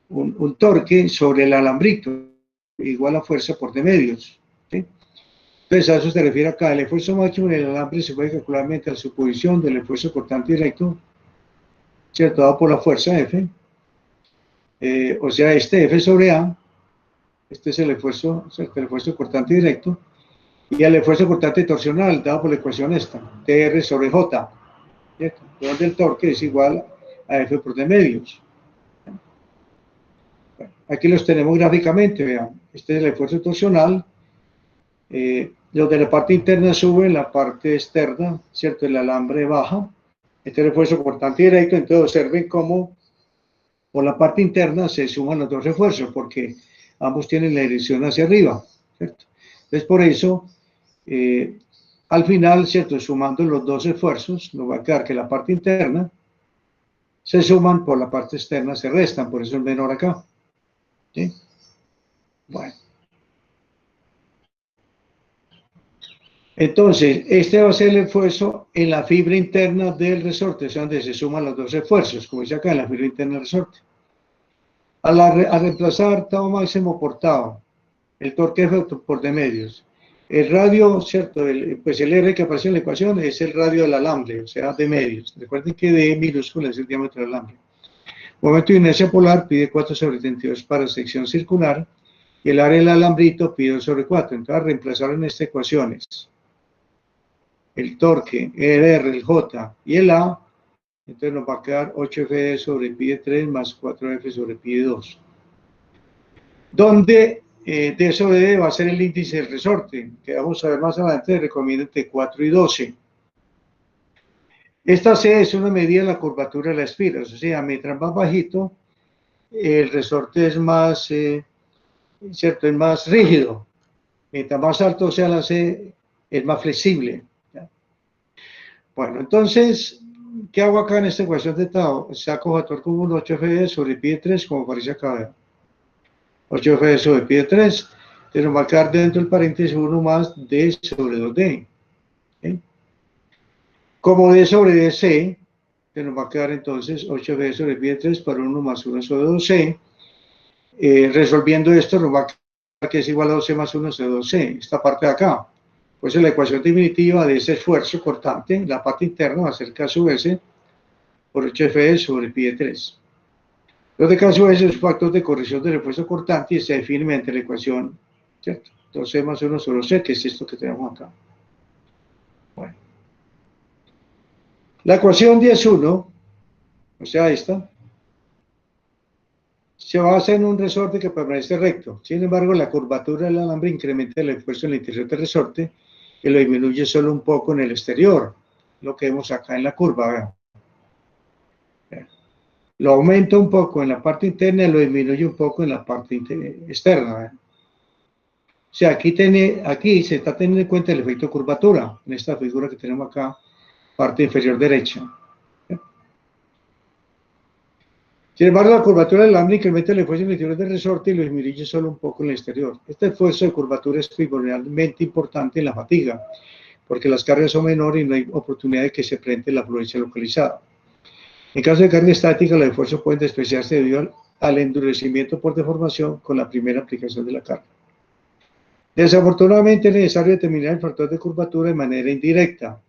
Un torque sobre el alambrito, igual a fuerza por de medios, ¿sí? Entonces a eso se refiere acá. El esfuerzo máximo en el alambre se puede calcular mediante la suposición del esfuerzo cortante directo, ¿cierto? Dado por la fuerza F. O sea, este F sobre A, este es el esfuerzo, ¿cierto? El esfuerzo cortante directo. y el esfuerzo cortante torsional dado por la ecuación esta, TR sobre J, ¿cierto? Donde el torque es igual a F por D medios. Bueno, aquí los tenemos gráficamente, vean, este es el esfuerzo torsional, los de la parte interna suben, la parte externa, ¿cierto? El alambre baja, este es el esfuerzo cortante directo, entonces observen cómo por la parte interna se suman los dos esfuerzos, porque ambos tienen la dirección hacia arriba, ¿cierto? Entonces, por eso, al final, ¿cierto? Sumando los dos esfuerzos, nos va a quedar que la parte interna se suman, por la parte externa se restan, por eso es menor acá, ¿sí? Bueno. Entonces, este va a ser el esfuerzo en la fibra interna del resorte, o sea, donde se suman los dos esfuerzos, como dice acá, en la fibra interna del resorte. Al reemplazar tau máximo por tau, el torque F por D medios, el radio, ¿cierto? Pues el R que aparece en la ecuación es el radio del alambre, o sea, D medios. Recuerden que D minúscula es el diámetro del alambre. Momento de inercia polar pide 4 sobre 32 para sección circular, y el área del alambrito pide 2 sobre 4. Entonces, reemplazar en estas ecuaciones el torque, el R, el J y el A, entonces nos va a quedar 8F sobre pi de 3 más 4F sobre pi de 2. Donde D sobre D va a ser el índice del resorte, que vamos a ver más adelante, recomiendo entre 4 y 12. Esta C es una medida de la curvatura de la espiral, o sea, mientras más bajito, el resorte es más, ¿cierto? Es más rígido. Mientras más alto sea la C, es más flexible. ¿Ya? Bueno, entonces, ¿qué hago acá en esta ecuación de tau? Saco factor común 8F sobre pi de 3, como aparece acá. 8F sobre pi de 3. Entonces nos va a quedar dentro del paréntesis 1 más D sobre 2D. ¿Sí? Como D sobre DC, que nos va a quedar entonces 8F sobre pi de 3 para 1 más 1 sobre 2C. Resolviendo esto nos va a quedar que es igual a 2C más 1 sobre 2C, esta parte de acá. Pues la ecuación definitiva de ese esfuerzo cortante, la parte interna va a ser K sub S por 8F sobre pi de 3. Entonces, K sub S es un factor de corrección del esfuerzo cortante y se define mediante la ecuación, ¿cierto? 2C más 1 sobre C, que es esto que tenemos acá. Bueno. La ecuación 10.1, o sea, esta, se basa en un resorte que permanece recto. Sin embargo, la curvatura del alambre incrementa el esfuerzo en el interior del resorte y lo disminuye solo un poco en el exterior, lo que vemos acá en la curva. Vean. Lo aumenta un poco en la parte interna y lo disminuye un poco en la parte externa. Vean. O sea, aquí se está teniendo en cuenta el efecto curvatura, en esta figura que tenemos acá, parte inferior derecha. Sin embargo, la curvatura del alambre incrementa el esfuerzo en el interior del resorte y lo disminuye solo un poco en el exterior. Este esfuerzo de curvatura es primordialmente importante en la fatiga, porque las cargas son menores y no hay oportunidad de que se presente la fluencia localizada. En caso de carga estática, los esfuerzos pueden despreciarse debido al endurecimiento por deformación con la primera aplicación de la carga. Desafortunadamente, es necesario determinar el factor de curvatura de manera indirecta.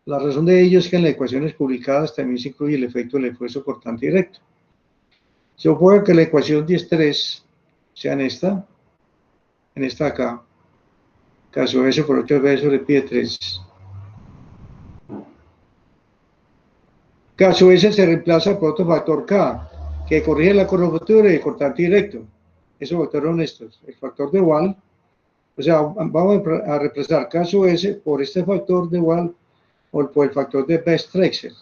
La razón de ello es que en las ecuaciones publicadas también se incluye el efecto del esfuerzo cortante directo. Se supone que la ecuación 10.3 sea en esta acá, caso S por 8F sobre pi de 3. Caso S se reemplaza por otro factor K, que corrige la curvatura y el cortante directo. Esos factores son estos, el factor de Wall, o sea, vamos a reemplazar caso S por este factor de Wall o por el factor de Best-Trexer.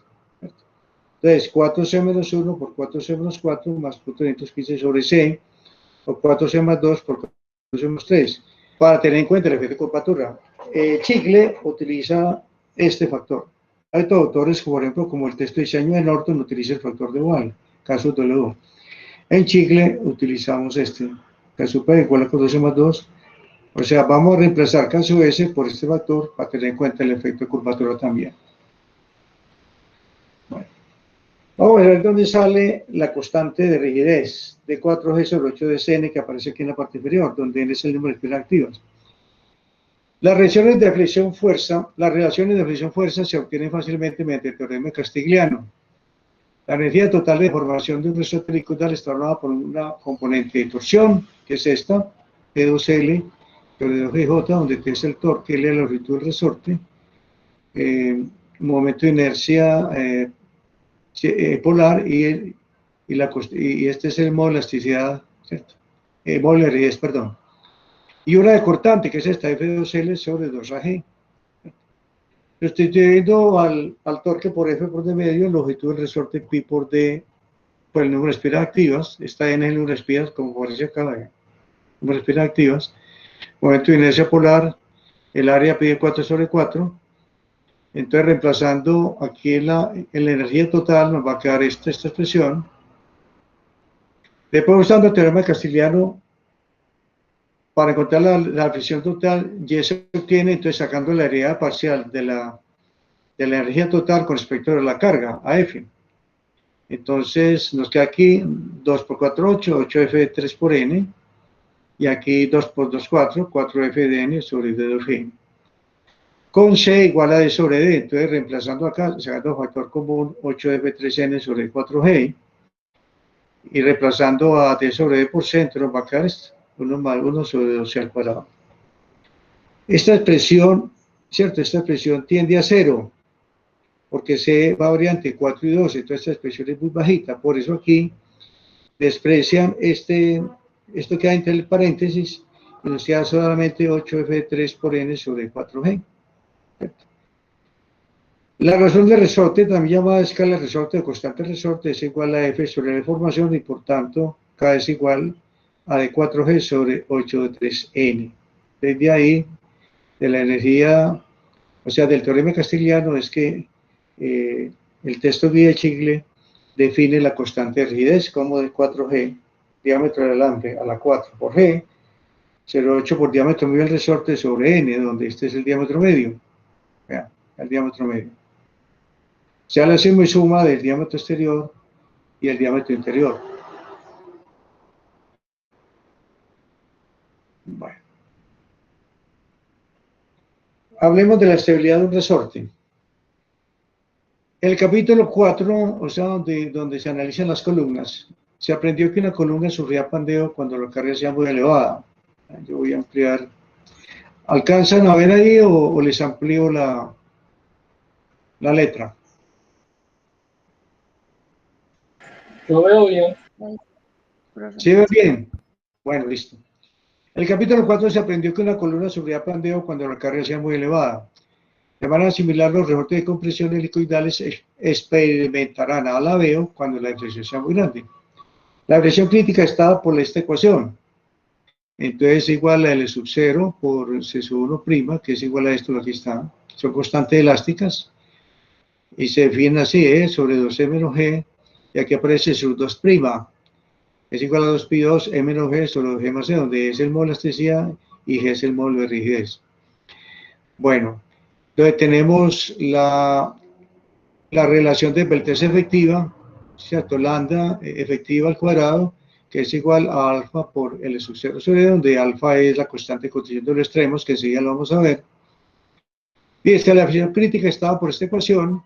Entonces, 4C menos 1 por 4C menos 4 más 415 sobre C, o 4C más 2 por 4C más 3, para tener en cuenta el efecto de curvatura. Chicle utiliza este factor. Hay autores, por ejemplo, como el texto de diseño de Norton, utiliza el factor de Wall, caso W. En Chicle utilizamos este, caso P igual a 4C más 2, o sea, vamos a reemplazar caso S por este factor para tener en cuenta el efecto de curvatura también. Bueno. Vamos a ver dónde sale la constante de rigidez de 4G sobre 8 de Cn que aparece aquí en la parte inferior, donde N es el número de espiras activas. Las relaciones de flexión-fuerza se obtienen fácilmente mediante el teorema de Castigliano. La energía total de deformación de un resorte helicoidal está formada por una componente de torsión, que es esta, P2L, sobre 2GJ, donde T es el torque, L es la longitud del resorte, momento de inercia polar y este es el modo de elasticidad, ¿cierto? Modo de rigidez, perdón. Y una de cortante, que es esta, F2L sobre 2AG. Lo estoy dividiendo al torque por F por D medio, longitud del resorte pi por D, por el número de espiras activas. Esta N es el número de espiras, como aparece acá, número de espiras activas. Momento de inercia polar, el área pi de 4 sobre 4. Entonces, reemplazando aquí en la energía total, nos va a quedar esta expresión. Después, usando el teorema de Castigliano, para encontrar la fricción total, Y se obtiene, entonces, sacando la derivada parcial de la energía total con respecto a la carga, a F. Entonces, nos queda aquí 2 por 4, 8, 8F de 3 por N, y aquí 2 por 2, 4, 4F de N sobre D de G. Con C igual a D sobre D, entonces reemplazando acá, sacando factor común 8F3N sobre 4G, y reemplazando a D sobre D por C, entonces va a quedar esto, 1 más 1 sobre 2C al cuadrado. Esta expresión, ¿cierto? Esta expresión tiende a 0, porque C va a variar entre 4 y 12, entonces esta expresión es muy bajita, por eso aquí desprecian esto que hay entre el paréntesis, y nos queda solamente 8F3 por N sobre 4G. La razón de resorte, también llamada escala de resorte o constante de resorte, es igual a F sobre la deformación y por tanto K es igual a D4G sobre 8 de 3N. Desde ahí, de la energía, o sea, del teorema castigliano, es que el texto Guida-Chigle define la constante de rigidez como D4G, diámetro del alambre, a la 4 por G, 0,8 por diámetro medio del resorte sobre N, donde este es el diámetro medio. Vean, el diámetro medio. Se la suma y suma del diámetro exterior y el diámetro interior. Bueno. Hablemos de la estabilidad de un resorte. En el capítulo 4, o sea, donde se analizan las columnas, se aprendió que una columna sufría pandeo cuando la carga sea muy elevada. Yo voy a ampliar. ¿Alcanzan a ver ahí o les amplío la letra? Yo veo bien. ¿Sí ve bien? Bueno, listo. En el capítulo 4 se aprendió que una columna sufría pandeo cuando la carga sea muy elevada. De manera similar, los resortes de compresión helicoidales experimentarán alabeo cuando la presión sea muy grande. La presión crítica está dada por esta ecuación. Entonces es igual a L sub 0 por C sub 1 prima, que es igual a esto, aquí está. Son constantes elásticas. Y se definen así, sobre 2E menos G, y aquí aparece sub 2 prima. Es igual a 2pi2 E menos G sobre 2G más C, donde es el modo de elasticidad y G es el módulo de rigidez. Bueno, entonces tenemos la relación de Peltier efectiva, ¿cierto? Lambda efectiva al cuadrado, que es igual a alfa por L sub 0 sobre D, donde alfa es la constante de contención de los extremos, que enseguida lo vamos a ver. Y la fricción crítica estaba por esta ecuación,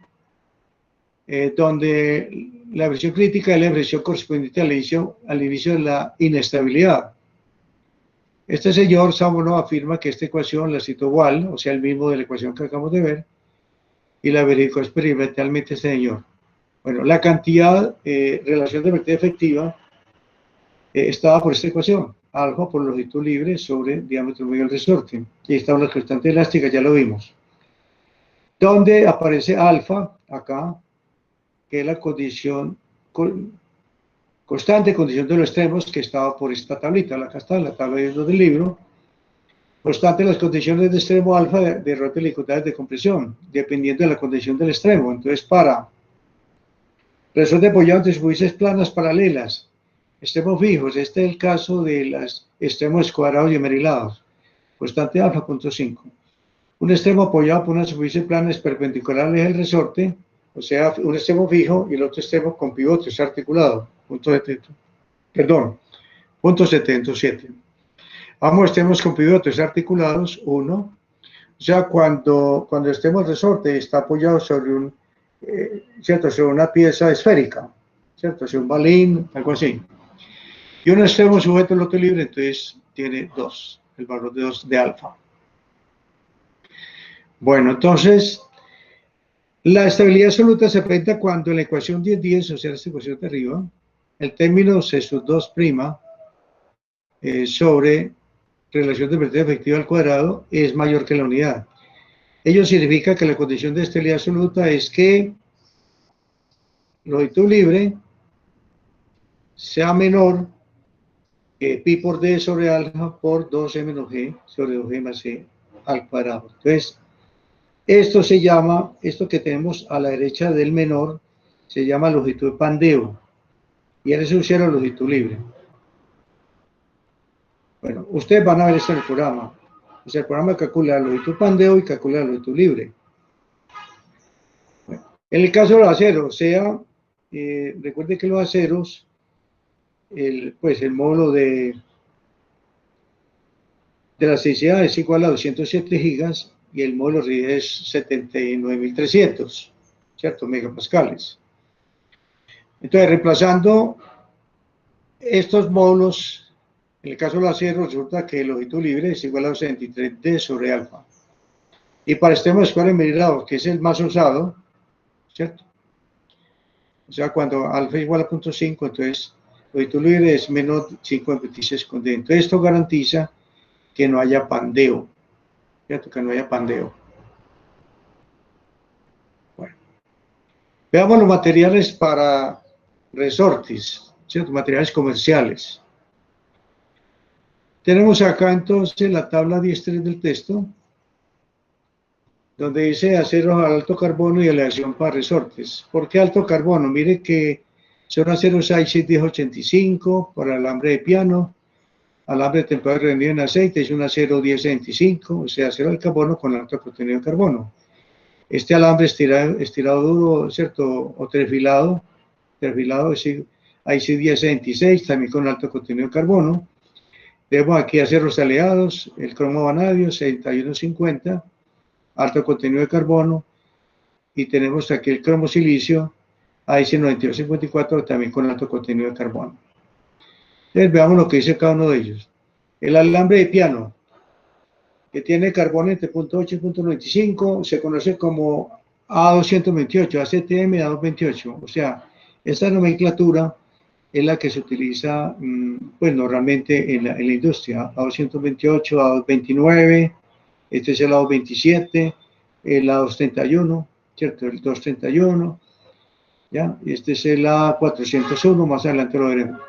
donde la presión crítica es la presión correspondiente al inicio de la inestabilidad. Este señor Sámono afirma que esta ecuación la citó Wall, o sea, el mismo de la ecuación que acabamos de ver, y la verificó experimentalmente este señor. Bueno, la cantidad, relación de vertiente efectiva, estaba por esta ecuación, alfa por longitud libre sobre diámetro medio del resorte. Y está una constante elástica, ya lo vimos. Donde aparece alfa, acá, que es la condición, constante condición de los extremos, que estaba por esta tablita, acá está, la tabla 1 del libro. Constante las condiciones de extremo alfa de error de dificultades de compresión, dependiendo de la condición del extremo. Entonces, para resorte apoyado entre superficies planas paralelas, extremos fijos, este es el caso de los extremos cuadrados y emerilados, constante alfa, punto 5. Un extremo apoyado por una superficie plana es perpendicular al eje del resorte, o sea, un extremo fijo y el otro extremo con pivote, o sea, articulado, punto 77. Ambos extremos con pivotes articulados, 1. O sea, cuando el extremo del resorte está apoyado sobre ¿cierto? Sobre una pieza esférica, ¿cierto? Sobre un balín, algo así. Y un extremo sujeto al otro libre, entonces tiene 2. el valor de 2 de alfa. Bueno, entonces, la estabilidad absoluta se presenta cuando en la ecuación 10-10, o sea, esta ecuación de arriba, el término C sub 2' sobre relación de vertiente efectiva al cuadrado es mayor que la unidad. Ello significa que la condición de estabilidad absoluta es que longitud libre sea menor que pi por d sobre alfa por 2e menos g sobre 2g más c al cuadrado. Entonces, esto se llama, esto que tenemos a la derecha del menor, se llama longitud de pandeo. Y en ese cero longitud libre. Bueno, ustedes van a ver esto en el programa. O sea, el programa calcula la longitud pandeo y calcula la longitud libre. Bueno, en el caso de los aceros, recuerden que los aceros, pues el módulo de la elasticidad es igual a 207 gigas y el módulo de rigidez es 79.300, ¿cierto? Megapascales. Entonces, reemplazando estos módulos, en el caso del acero, resulta que la longitud libre es igual a 73D sobre alfa. Y para extremo escuadra medida, que es el más usado, ¿cierto? O sea, cuando alfa es igual a 0.5, entonces la longitud libre es menos 5,26 con D. Entonces, esto garantiza que no haya pandeo, ¿cierto? Que no haya pandeo. Bueno, veamos los materiales para resortes, ¿cierto? Materiales comerciales. Tenemos acá entonces la tabla 10.3 del texto, donde dice aceros al alto carbono y aleación para resortes. ¿Por qué alto carbono? Mire que son aceros A61085 para alambre de piano, alambre de templado rendido en aceite, es un acero 1025, o sea, acero al carbono con alto contenido de carbono. Este alambre estirado duro, ¿cierto? O trefilado, AIC 1026, también con alto contenido de carbono. Tenemos aquí aceros aleados, el cromo vanadio 6150, alto contenido de carbono, y tenemos aquí el cromo silicio AIC 9254, también con alto contenido de carbono. Entonces veamos lo que dice cada uno de ellos. El alambre de piano, que tiene carbono entre 0.8 y 0.95, se conoce como A228, ACTM A228, o sea, esta nomenclatura es la que se utiliza pues normalmente en la industria, A228, A229, este es el A227, el A231, ¿cierto? El 231, ¿ya? Este es el A401, más adelante lo veremos.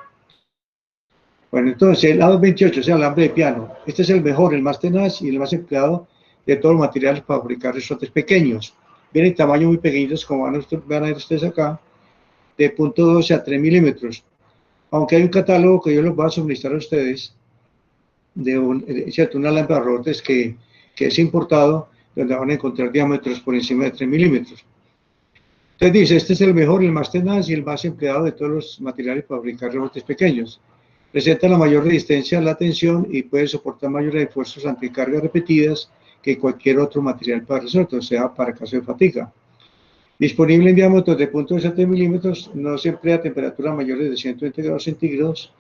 Bueno, entonces el A228 es el alambre de piano. Este es el mejor, el más tenaz y el más empleado de todos los materiales para fabricar resortes pequeños. Vienen tamaños muy pequeños, como van a ver ustedes acá, de 0.12 a 3 milímetros. Aunque hay un catálogo que yo les voy a suministrar a ustedes de una lámpara de resortes que es importado, donde van a encontrar diámetros por encima de 3 milímetros. Entonces dice, este es el mejor, el más tenaz y el más empleado de todos los materiales para fabricar resortes pequeños. Presenta la mayor resistencia a la tensión y puede soportar mayores esfuerzos ante cargas repetidas que cualquier otro material para resortes, o sea, para caso de fatiga. Disponible en diámetros de 0.7 milímetros, no se emplea a temperaturas mayores de 120 grados centígrados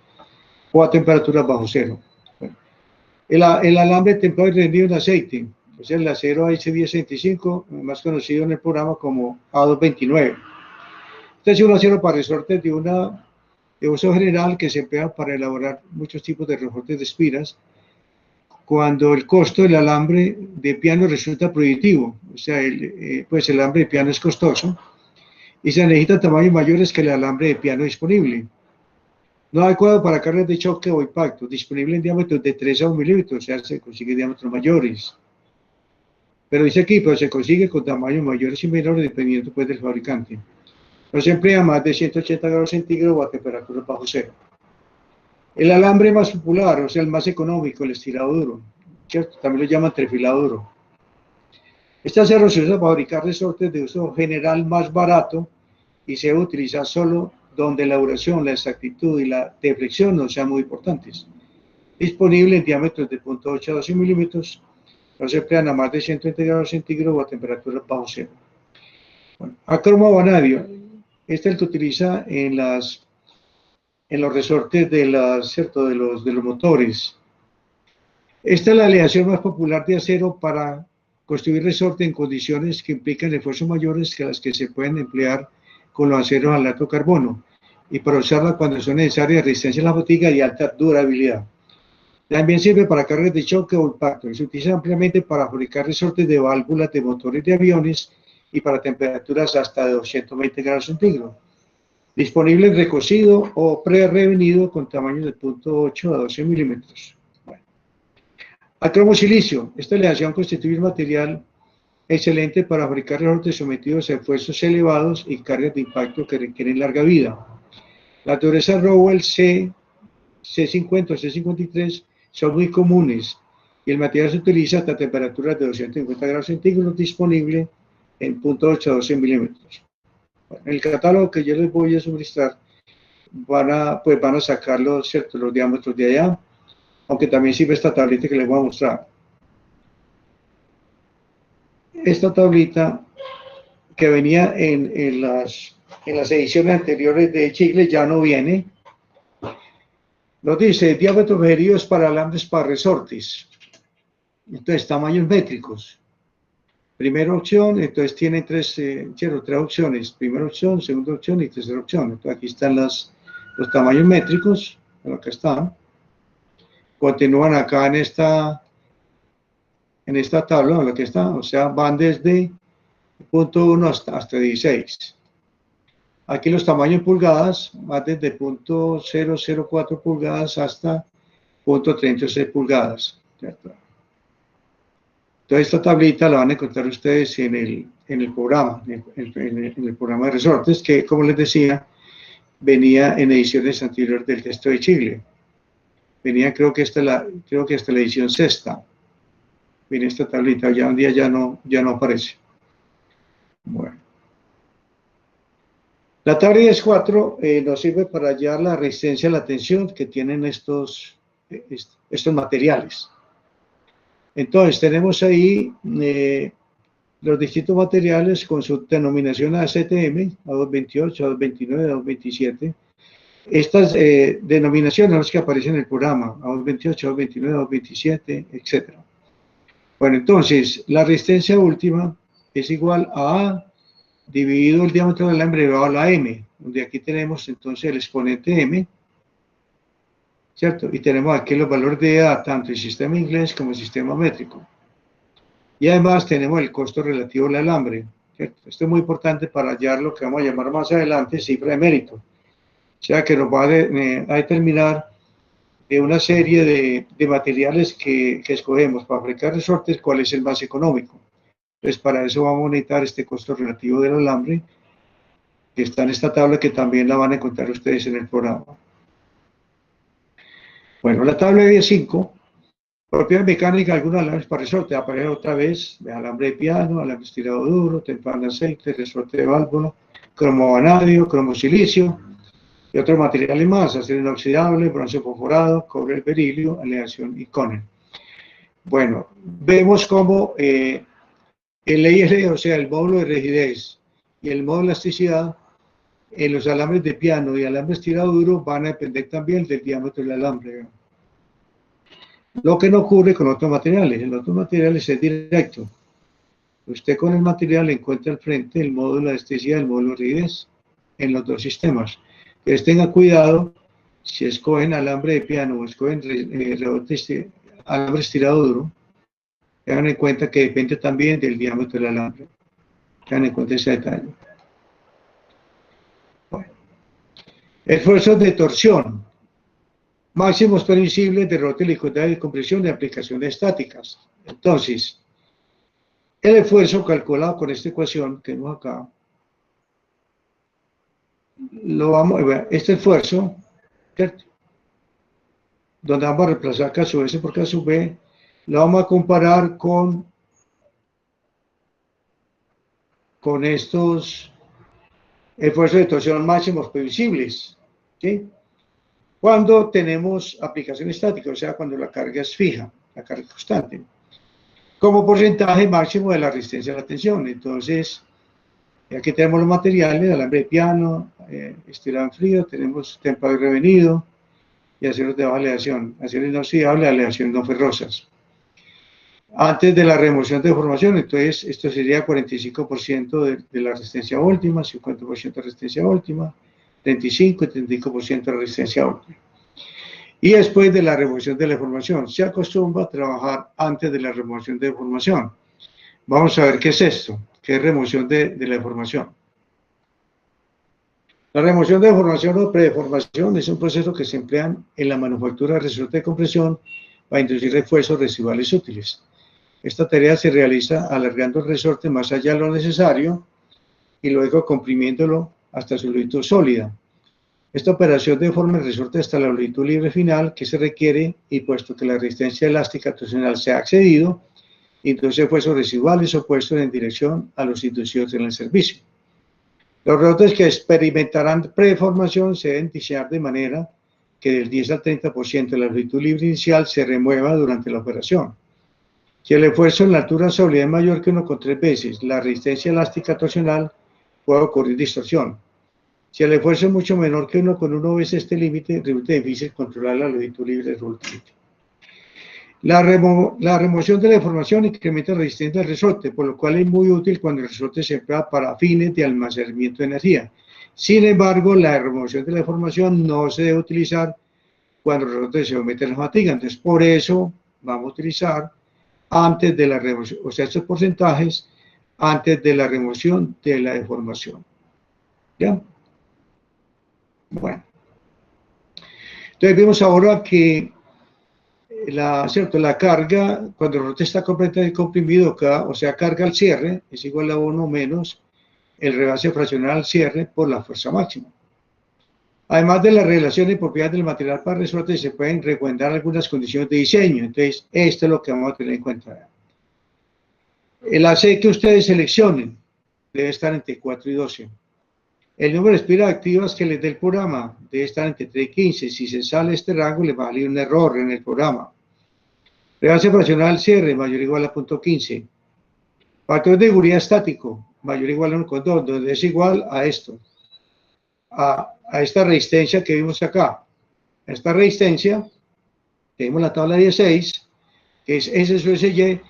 o a temperaturas bajo cero. Bueno, el alambre templado y rendido en aceite, o sea, el acero AIC1025, más conocido en el programa como A229. Este es un acero para resortes de uso general que se emplea para elaborar muchos tipos de resortes de espiras, cuando el costo del alambre de piano resulta prohibitivo, o sea, pues el alambre de piano es costoso y se necesitan tamaños mayores que el alambre de piano disponible. No adecuado para cargas de choque o impacto, disponible en diámetros de 3 a 1 milímetro, o sea, se consigue diámetros mayores. Pero dice aquí, pero se consigue con tamaños mayores y menores dependiendo pues del fabricante. No se emplea más de 180 grados centígrados o a temperatura bajo cero. El alambre más popular, o sea, el más económico, el estirado duro, ¿cierto? También lo llaman trefilado duro. Este acero se usa para fabricar resortes de uso general más barato y se debe utilizar solo donde la duración, la exactitud y la deflexión no sean muy importantes. Disponible en diámetros de 0.8 a 12 milímetros, no se emplean a más de 120 grados centígrados o a temperatura bajo cero. Bueno, cromo vanadio, este es el que utiliza en los resortes de los motores. Esta es la aleación más popular de acero para construir resorte en condiciones que implican esfuerzos mayores que las que se pueden emplear con los aceros al alto carbono y para usarla cuando son necesarias resistencia a la fatiga y alta durabilidad. También sirve para cargas de choque o impacto y se utiliza ampliamente para fabricar resortes de válvulas de motores de aviones y para temperaturas hasta de 220 grados centígrados. Disponible en recocido o pre-revenido con tamaños de 0.8 a 12 milímetros. Bueno. Acromosilicio. Esta aleación constituye un material excelente para fabricar resortes sometidos a esfuerzos elevados y cargas de impacto que requieren larga vida. La dureza Rowell C50 o C53 son muy comunes y el material se utiliza hasta temperaturas de 250 grados centígrados, disponible en 0.8 a 12 milímetros. Bueno, en el catálogo que yo les voy a suministrar van a sacar los diámetros de allá, aunque también sirve esta tablita que les voy a mostrar. Esta tablita que venía en las ediciones anteriores de Chicle ya no viene. Nos dice diámetros sugeridos para alambres para resortes. Entonces, tamaños métricos. Primera opción, entonces tiene tres opciones. Primera opción, segunda opción y tercera opción. Entonces, aquí están los tamaños métricos. Acá están. Continúan acá en esta tabla, lo que está, o sea, van desde 0.1 hasta 16. Aquí los tamaños en pulgadas van desde 0.004 pulgadas hasta 0.36 pulgadas. ¿Cierto? Entonces esta tablita la van a encontrar ustedes en el programa, en el programa de resortes, que como les decía, venía en ediciones anteriores del texto de Chicle. Venía, creo que hasta la edición sexta. Viene esta tablita, ya un día ya no aparece. Bueno. La tabla 10.4 nos sirve para hallar la resistencia a la tensión que tienen estos materiales. Entonces, tenemos ahí los distintos materiales con su denominación ACTM, A228, A229, A227. Estas denominaciones son las que aparecen en el programa, A228, A229, A227, etc. Bueno, entonces, la resistencia última es igual a A dividido el diámetro del alambre elevado a la M, donde aquí tenemos entonces el exponente M, ¿cierto? Y tenemos aquí los valores de A, tanto el sistema inglés como el sistema métrico. Y además tenemos el costo relativo al alambre, ¿cierto? Esto es muy importante para hallar lo que vamos a llamar más adelante cifra de mérito. O sea que nos va a determinar de una serie de materiales que escogemos para fabricar resortes, cuál es el más económico. Entonces, para eso vamos a necesitar este costo relativo del alambre, que está en esta tabla, que también la van a encontrar ustedes en el programa. Bueno, la tabla de 10.5, propiedades mecánicas de algunos alambres para resorte. Aparece otra vez alambre de piano, alambre estirado duro, témpano de aceite, resorte de válvula, cromo vanadio, cromo silicio y otros materiales más: acero inoxidable, bronce fosforado, cobre, berilio, aleación y conen. Bueno, vemos cómo el EIR, o sea, el módulo de rigidez y el módulo de elasticidad en los alambres de piano y alambre estirado duro van a depender también del diámetro del alambre. Lo que no ocurre con otros materiales. En otros materiales es directo. Usted con el material encuentra al frente el módulo de elasticidad y el módulo de rigidez en los dos sistemas. Entonces tenga cuidado si escogen alambre de piano o escogen alambre estirado duro. Tengan en cuenta que depende también del diámetro del alambre. Tengan en cuenta ese detalle. Bueno. Esfuerzos de torsión. Máximos permisibles de rote, licuidez y compresión de aplicaciones estáticas. Entonces, el esfuerzo calculado con esta ecuación que vemos acá, este esfuerzo, ¿cierto? Donde vamos a reemplazar K sub S por K sub B, lo vamos a comparar con estos esfuerzos de torsión máximos previsibles, ¿sí? Cuando tenemos aplicación estática, o sea, cuando la carga es fija, la carga constante, como porcentaje máximo de la resistencia a la tensión. Entonces, aquí tenemos los materiales: alambre de piano, estirado en frío, tenemos témpano revenido, y aceros de baja aleación, aceros inoxidables de aleación no ferrosas. Antes de la remoción de deformación, entonces esto sería 45% de la resistencia última, 50% de resistencia última, 35 y 35% de resistencia última. Y después de la remoción de la deformación, se acostumbra a trabajar antes de la remoción de deformación. Vamos a ver qué es esto, qué es remoción de la deformación. La remoción de deformación o predeformación es un proceso que se emplea en la manufactura de resorte de compresión para introducir refuerzos residuales útiles. Esta tarea se realiza alargando el resorte más allá de lo necesario y luego comprimiéndolo hasta su longitud sólida. Esta operación deforma el resorte hasta la longitud libre final que se requiere y puesto que la resistencia elástica torsional se ha excedido, introduce refuerzos residuales opuestos en dirección a los inducidos en el servicio. Los resortes que experimentarán predeformación se deben diseñar de manera que del 10 al 30% de la longitud libre inicial se remueva durante la operación. Si el esfuerzo en la altura sólida es mayor que 1,3 veces la resistencia elástica torsional, puede ocurrir distorsión. Si el esfuerzo es mucho menor que 1,1 veces este límite, resulta difícil controlar la longitud libre del resorte. La remoción de la deformación incrementa la resistencia del resorte, por lo cual es muy útil cuando el resorte se emplea para fines de almacenamiento de energía. Sin embargo, la remoción de la deformación no se debe utilizar cuando el resorte se somete a la fatiga. Entonces, por eso vamos a utilizar antes de la remoción, o sea, estos porcentajes antes de la remoción de la deformación. ¿Ya? Bueno. Entonces vemos ahora que la carga, cuando el resorte está completamente comprimido, o sea, carga al cierre, es igual a 1 menos el rebase fraccional al cierre por la fuerza máxima. Además de la relación y propiedades del material para resorte, se pueden recomendar algunas condiciones de diseño. Entonces, esto es lo que vamos a tener en cuenta. El AC que ustedes seleccionen debe estar entre 4 y 12. El número de espiras activas que les dé el programa debe estar entre 3 y 15. Si se sale este rango, le va a salir un error en el programa. Rebase fraccional al cierre, mayor o igual a 0.15. Factor de seguridad estático, mayor o igual a 1,2, donde es igual a esto. A esta resistencia que vimos acá. Esta resistencia, tenemos la tabla 16, que es S sub SY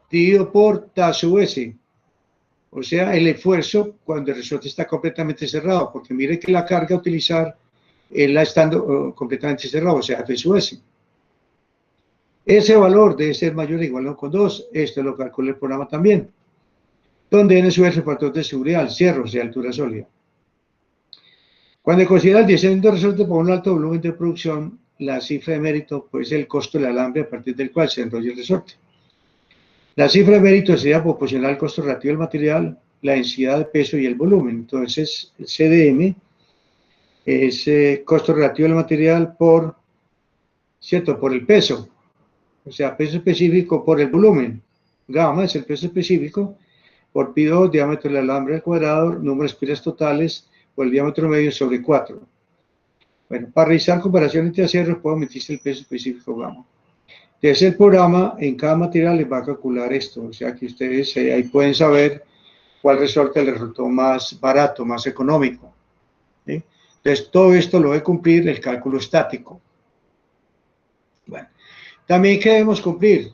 dividido por T sub S. O sea, el esfuerzo cuando el resorte está completamente cerrado, porque mire que la carga a utilizar es la estando completamente cerrado, o sea, F sub S. Ese valor debe ser mayor o igual a 1,2, esto lo calcula el programa también. Donde N sub es el factor de seguridad, el cierre, o sea, altura sólida. Cuando se considera el diseño de resorte por un alto volumen de producción, la cifra de mérito puede ser el costo del alambre a partir del cual se enrolla el resorte. La cifra de mérito sería proporcional al costo relativo del material, la densidad de peso y el volumen. Entonces, el CDM es costo relativo del material por el peso, o sea, peso específico por el volumen. Gamma es el peso específico por pi2, diámetro del alambre al cuadrado, número de espiras totales por el diámetro medio sobre 4. Bueno, para realizar comparaciones entre aceros, puedo omitirse el peso específico gamma. Entonces, el programa en cada material les va a calcular esto, o sea que ustedes ahí pueden saber cuál resorte les resultó más barato, más económico. ¿Sí? Entonces, todo esto lo debe cumplir el cálculo estático. Bueno, también ¿qué debemos cumplir?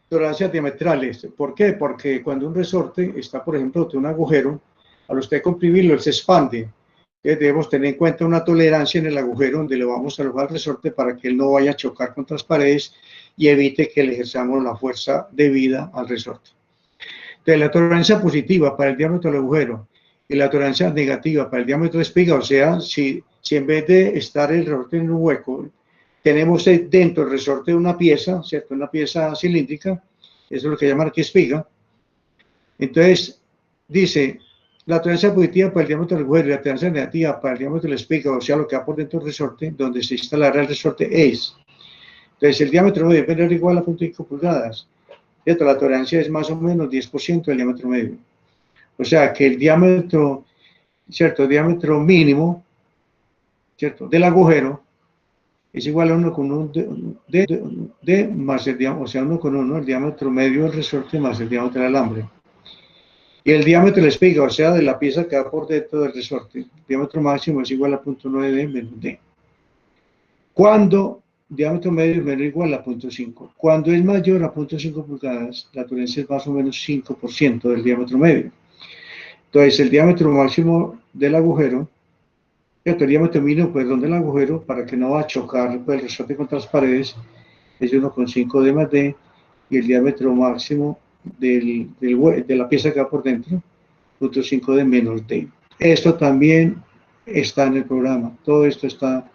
Tolerancias diametrales. ¿Por qué? Porque cuando un resorte está, por ejemplo, de un agujero, al usted comprimirlo, él se expande. Entonces debemos tener en cuenta una tolerancia en el agujero donde le vamos a alojar el resorte para que él no vaya a chocar contra las paredes y evite que le ejerzamos la fuerza debida al resorte. Entonces la tolerancia positiva para el diámetro del agujero y la tolerancia negativa para el diámetro de espiga, o sea, si en vez de estar el resorte en un hueco, tenemos dentro del resorte una pieza, ¿cierto? Una pieza cilíndrica, eso es lo que llaman aquí espiga. Entonces, dice, la tolerancia positiva para el diámetro del agujero y la tolerancia negativa para el diámetro de la espiga, o sea, lo que va por dentro del resorte, donde se instalará el resorte es. Entonces, el diámetro medio debe ser igual a 0.5 pulgadas. ¿Cierto? La tolerancia es más o menos 10% del diámetro medio. O sea, que el diámetro, ¿cierto? El diámetro mínimo, ¿cierto? Del agujero es igual a 1 con 1 de más el diámetro, o sea, 1 con 1, el diámetro medio del resorte más el diámetro del alambre. Y el diámetro de la espiga, o sea, de la pieza que va por dentro del resorte, el diámetro máximo es igual a 0.9 d menos d. Cuando diámetro medio es menor o igual a 0.5. Cuando es mayor a 0.5 pulgadas, la tolerancia es más o menos 5% del diámetro medio. Entonces, el diámetro máximo del agujero, el diámetro mínimo, perdón, del agujero, para que no va a chocar pues, el resorte contra las paredes, es 1,5 D más D, y el diámetro máximo de la pieza que va por dentro, 0.5 D menos D. Esto también está en el programa. Todo esto está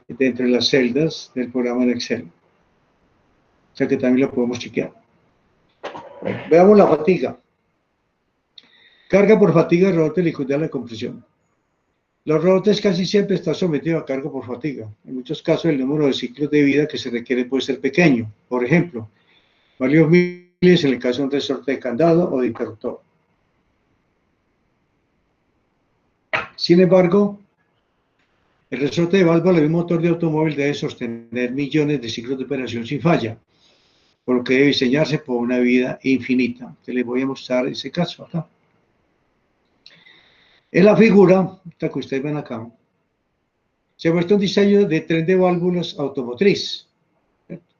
dentro de las celdas del programa en Excel. O sea que también lo podemos chequear. Bueno, veamos la fatiga. Carga por fatiga de rebote licuidal de compresión. Los rebotes casi siempre están sometidos a carga por fatiga. En muchos casos el número de ciclos de vida que se requiere puede ser pequeño. Por ejemplo, varios miles en el caso de un resorte de candado o de interruptor. Sin embargo, el resorte de válvula de un motor de automóvil debe sostener millones de ciclos de operación sin falla, por lo que debe diseñarse por una vida infinita. Te les voy a mostrar ese caso acá. En la figura, esta que ustedes ven acá, se muestra un diseño de tren de válvulas automotriz. ¿Cierto?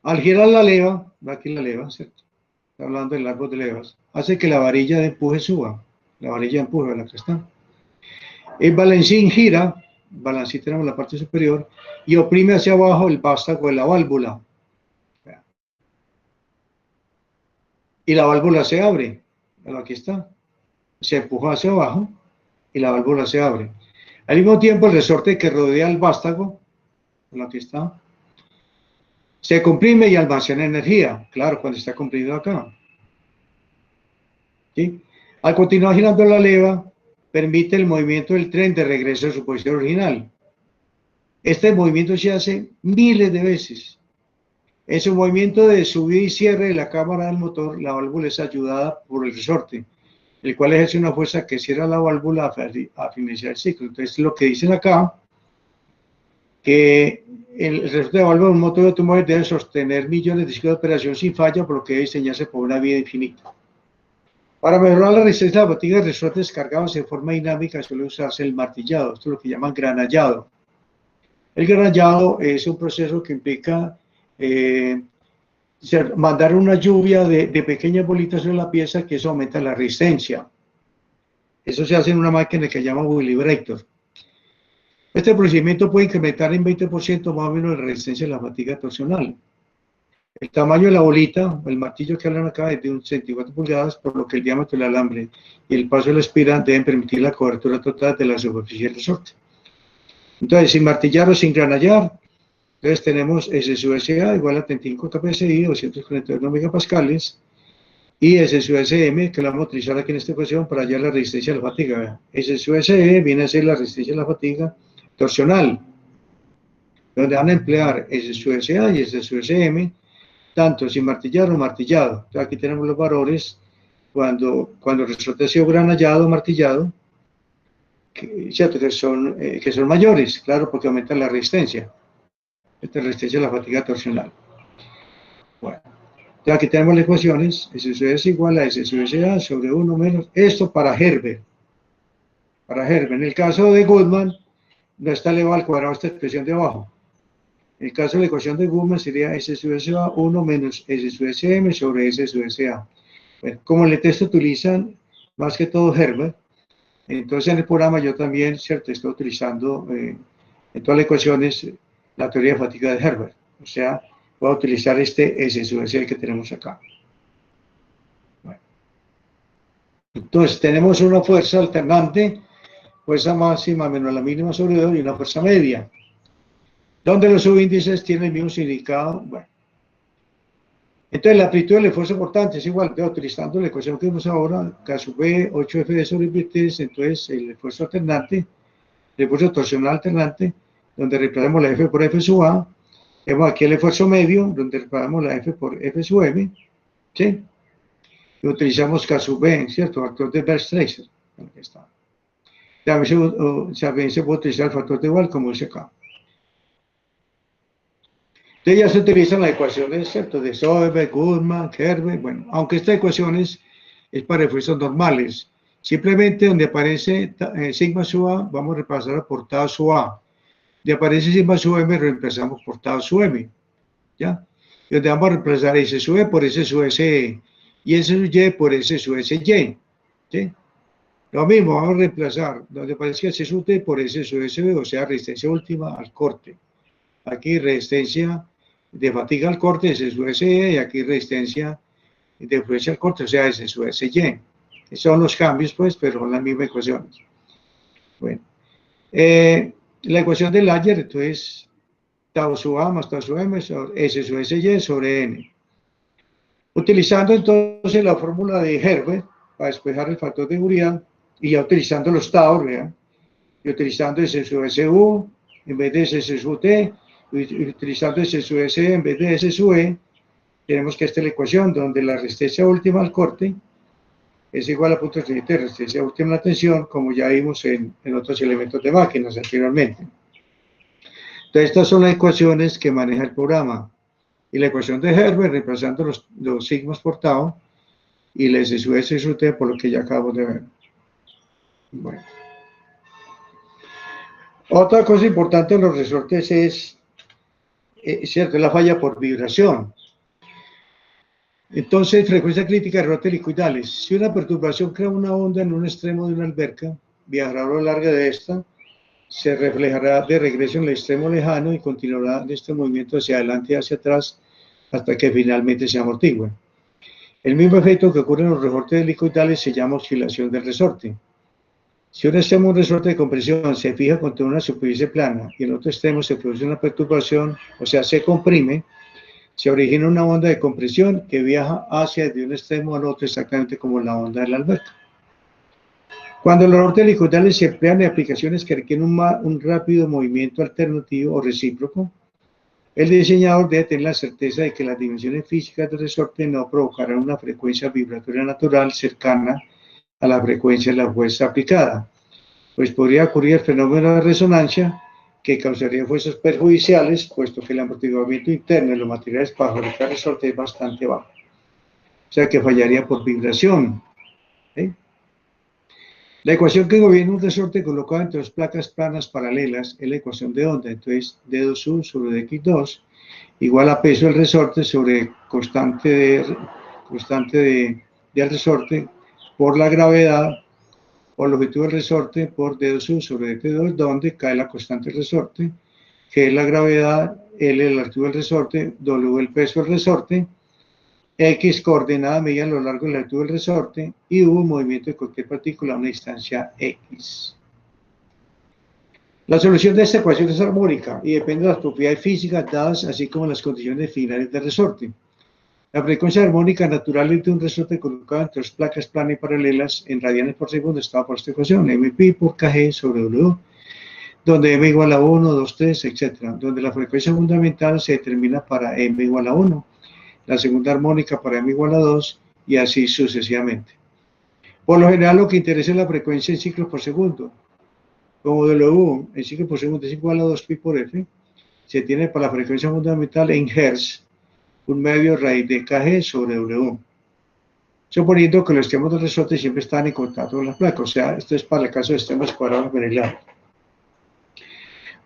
Al girar la leva, va aquí la leva, ¿cierto? Está hablando del árbol de levas, hace que la varilla de empuje suba. La varilla de empuje, la que está. El balancín gira, balancín tenemos la parte superior, y oprime hacia abajo el vástago de la válvula. Y la válvula se abre. Aquí está. Se empuja hacia abajo y la válvula se abre. Al mismo tiempo, el resorte que rodea el vástago, aquí está, se comprime y almacena energía. Claro, cuando está comprimido acá. ¿Sí? Al continuar girando la leva, permite el movimiento del tren de regreso a su posición original. Este movimiento se hace miles de veces. En su movimiento de subida y cierre de la cámara del motor, la válvula es ayudada por el resorte, el cual ejerce una fuerza que cierra la válvula a finalizar el ciclo. Entonces, lo que dicen acá, que el resorte de válvula de un motor de automóvil debe sostener millones de ciclos de operación sin falla, por lo que debe diseñarse por una vida infinita. Para mejorar la resistencia de la fatiga de resortes cargados en forma dinámica suele usarse el martillado, esto es lo que llaman granallado. El granallado es un proceso que implica mandar una lluvia de pequeñas bolitas sobre la pieza, que eso aumenta la resistencia. Eso se hace en una máquina que se llama Willy Breaktor. Este procedimiento puede incrementar en 20% más o menos la resistencia de la fatiga torsional. El tamaño de la bolita, el martillo que hablan acá, es de 1,64 pulgadas, por lo que el diámetro del alambre y el paso de la espira deben permitir la cobertura total de la superficie del resorte. Entonces, sin martillar o sin granallar, entonces tenemos S sub SA igual a 35 kPSI, 242 megapascales, y S sub SM, que lo vamos a utilizar aquí en esta ecuación para hallar la resistencia a la fatiga. S sub SE viene a ser la resistencia a la fatiga torsional, donde van a emplear S sub SA y S sub SM, tanto sin martillar o martillado. Entonces, aquí tenemos los valores cuando el resorte ha sido granallado o martillado, ¿cierto? que son mayores, claro, porque aumenta la resistencia. Esta resistencia a la fatiga torsional. Bueno, entonces aquí tenemos las ecuaciones. S sub S igual a S sub SA sobre 1 menos, esto para Herbert. Para Herbert. En el caso de Goodman, no está elevado al cuadrado esta expresión de abajo. En el caso de la ecuación de Goodman sería S sub SA 1 menos S sub SM sobre S sub SA. Bueno, como en el texto utilizan más que todo Herbert, entonces en el programa yo también, ¿cierto? Estoy utilizando en todas las ecuaciones la teoría de fatiga de Herbert. O sea, voy a utilizar este S sub S que tenemos acá. Bueno. Entonces tenemos una fuerza alternante, fuerza máxima menos la mínima sobre 2 y una fuerza media, donde los subíndices tienen el mismo significado. Bueno. Entonces la amplitud del esfuerzo portante es igual, utilizando la ecuación que vemos ahora, K sub B, 8F sobre V3, entonces el esfuerzo alternante, el esfuerzo torsional alternante, donde reemplazamos la F por F sub A, vemos aquí el esfuerzo medio, donde reemplazamos la F por F sub M, ¿sí? Y utilizamos K sub B, ¿cierto? Factor de Berg-Stresser, aquí está. También se puede utilizar el factor de Wahl, como dice acá. Entonces ya se utilizan las ecuaciones, ¿cierto? De Soderberg, Goodman, Herbert, bueno, aunque estas ecuaciones es para esfuerzos normales. Simplemente donde aparece sigma sub A, vamos a repasar por tau sub A. donde aparece sigma sub m, reemplazamos por tau sub m, ¿ya? Y donde vamos a reemplazar S sub E por S sub SE, y S sub Y por S sub SY, ¿sí? Lo mismo, vamos a reemplazar donde aparezca S sub T por S sub SB, o sea, resistencia última al corte. Aquí resistencia de fatiga al corte, S sub SE, y aquí resistencia de influencia al corte, o sea, S sub SY. Esos son los cambios, pues, pero son las mismas ecuaciones. Bueno, la ecuación de Langer, entonces, tau sub A más tau sub M sobre S sub SY sobre N. Utilizando entonces la fórmula de Herbert para despejar el factor de seguridad y ya utilizando los tau, ¿verdad? Y utilizando S sub SU en vez de S sub T, y utilizando S sub SE en vez de S sub E, tenemos que esta es la ecuación donde la resistencia última al corte es igual a punto de resistencia última a la tensión, como ya vimos en otros elementos de máquinas anteriormente. Entonces, estas son las ecuaciones que maneja el programa. Y la ecuación de Herbert, reemplazando los sigmas por tau, y la S sub S sub T por lo que ya acabamos de ver. Bueno. Otra cosa importante en los resortes es, cierto, la falla por vibración. Entonces, frecuencia crítica de resortes helicoidales. Si una perturbación crea una onda en un extremo de una alberca, viajará a lo largo de esta, se reflejará de regreso en el extremo lejano y continuará de este movimiento hacia adelante y hacia atrás hasta que finalmente se amortigüe. El mismo efecto que ocurre en los resortes helicoidales se llama oscilación del resorte. Si un extremo de un resorte de compresión se fija contra una superficie plana y en otro extremo se produce una perturbación, o sea, se comprime, se origina una onda de compresión que viaja hacia de un extremo al otro exactamente como la onda de la alberca. Cuando los resortes helicoidales se emplean en aplicaciones que requieren un rápido movimiento alternativo o recíproco, el diseñador debe tener la certeza de que las dimensiones físicas del resorte no provocarán una frecuencia vibratoria natural cercana a la frecuencia de la fuerza aplicada, pues podría ocurrir el fenómeno de resonancia que causaría fuerzas perjudiciales, puesto que el amortiguamiento interno de los materiales para fabricar resortes es bastante bajo. O sea que fallaría por vibración. ¿Sí? La ecuación que gobierna un resorte colocado entre dos placas planas paralelas es la ecuación de onda. Entonces, D2U sobre DX2 igual a peso del resorte sobre constante del resorte por la gravedad o longitud del resorte por D2U sobre DT2, donde cae la constante del resorte, que es la gravedad, L la altura del resorte, W el peso del resorte, X coordenada medida a lo largo de la altura del resorte y U movimiento de cualquier partícula a una distancia X. La solución de esta ecuación es armónica y depende de las propiedades físicas dadas, así como las condiciones finales del resorte. La frecuencia armónica natural de un resorte colocado entre dos placas planas y paralelas en radianes por segundo está por esta ecuación, mpi por kg sobre w, donde m igual a 1, 2, 3, etc., donde la frecuencia fundamental se determina para m igual a 1, la segunda armónica para m igual a 2, y así sucesivamente. Por lo general, lo que interesa es la frecuencia en ciclos por segundo. Como w en ciclos por segundo es igual a 2pi por f, se tiene para la frecuencia fundamental en Hz un medio raíz de kg sobre w. Suponiendo que los extremos del resorte siempre están en contacto con la placa, o sea, esto es para el caso de extremos cuadrados menelados.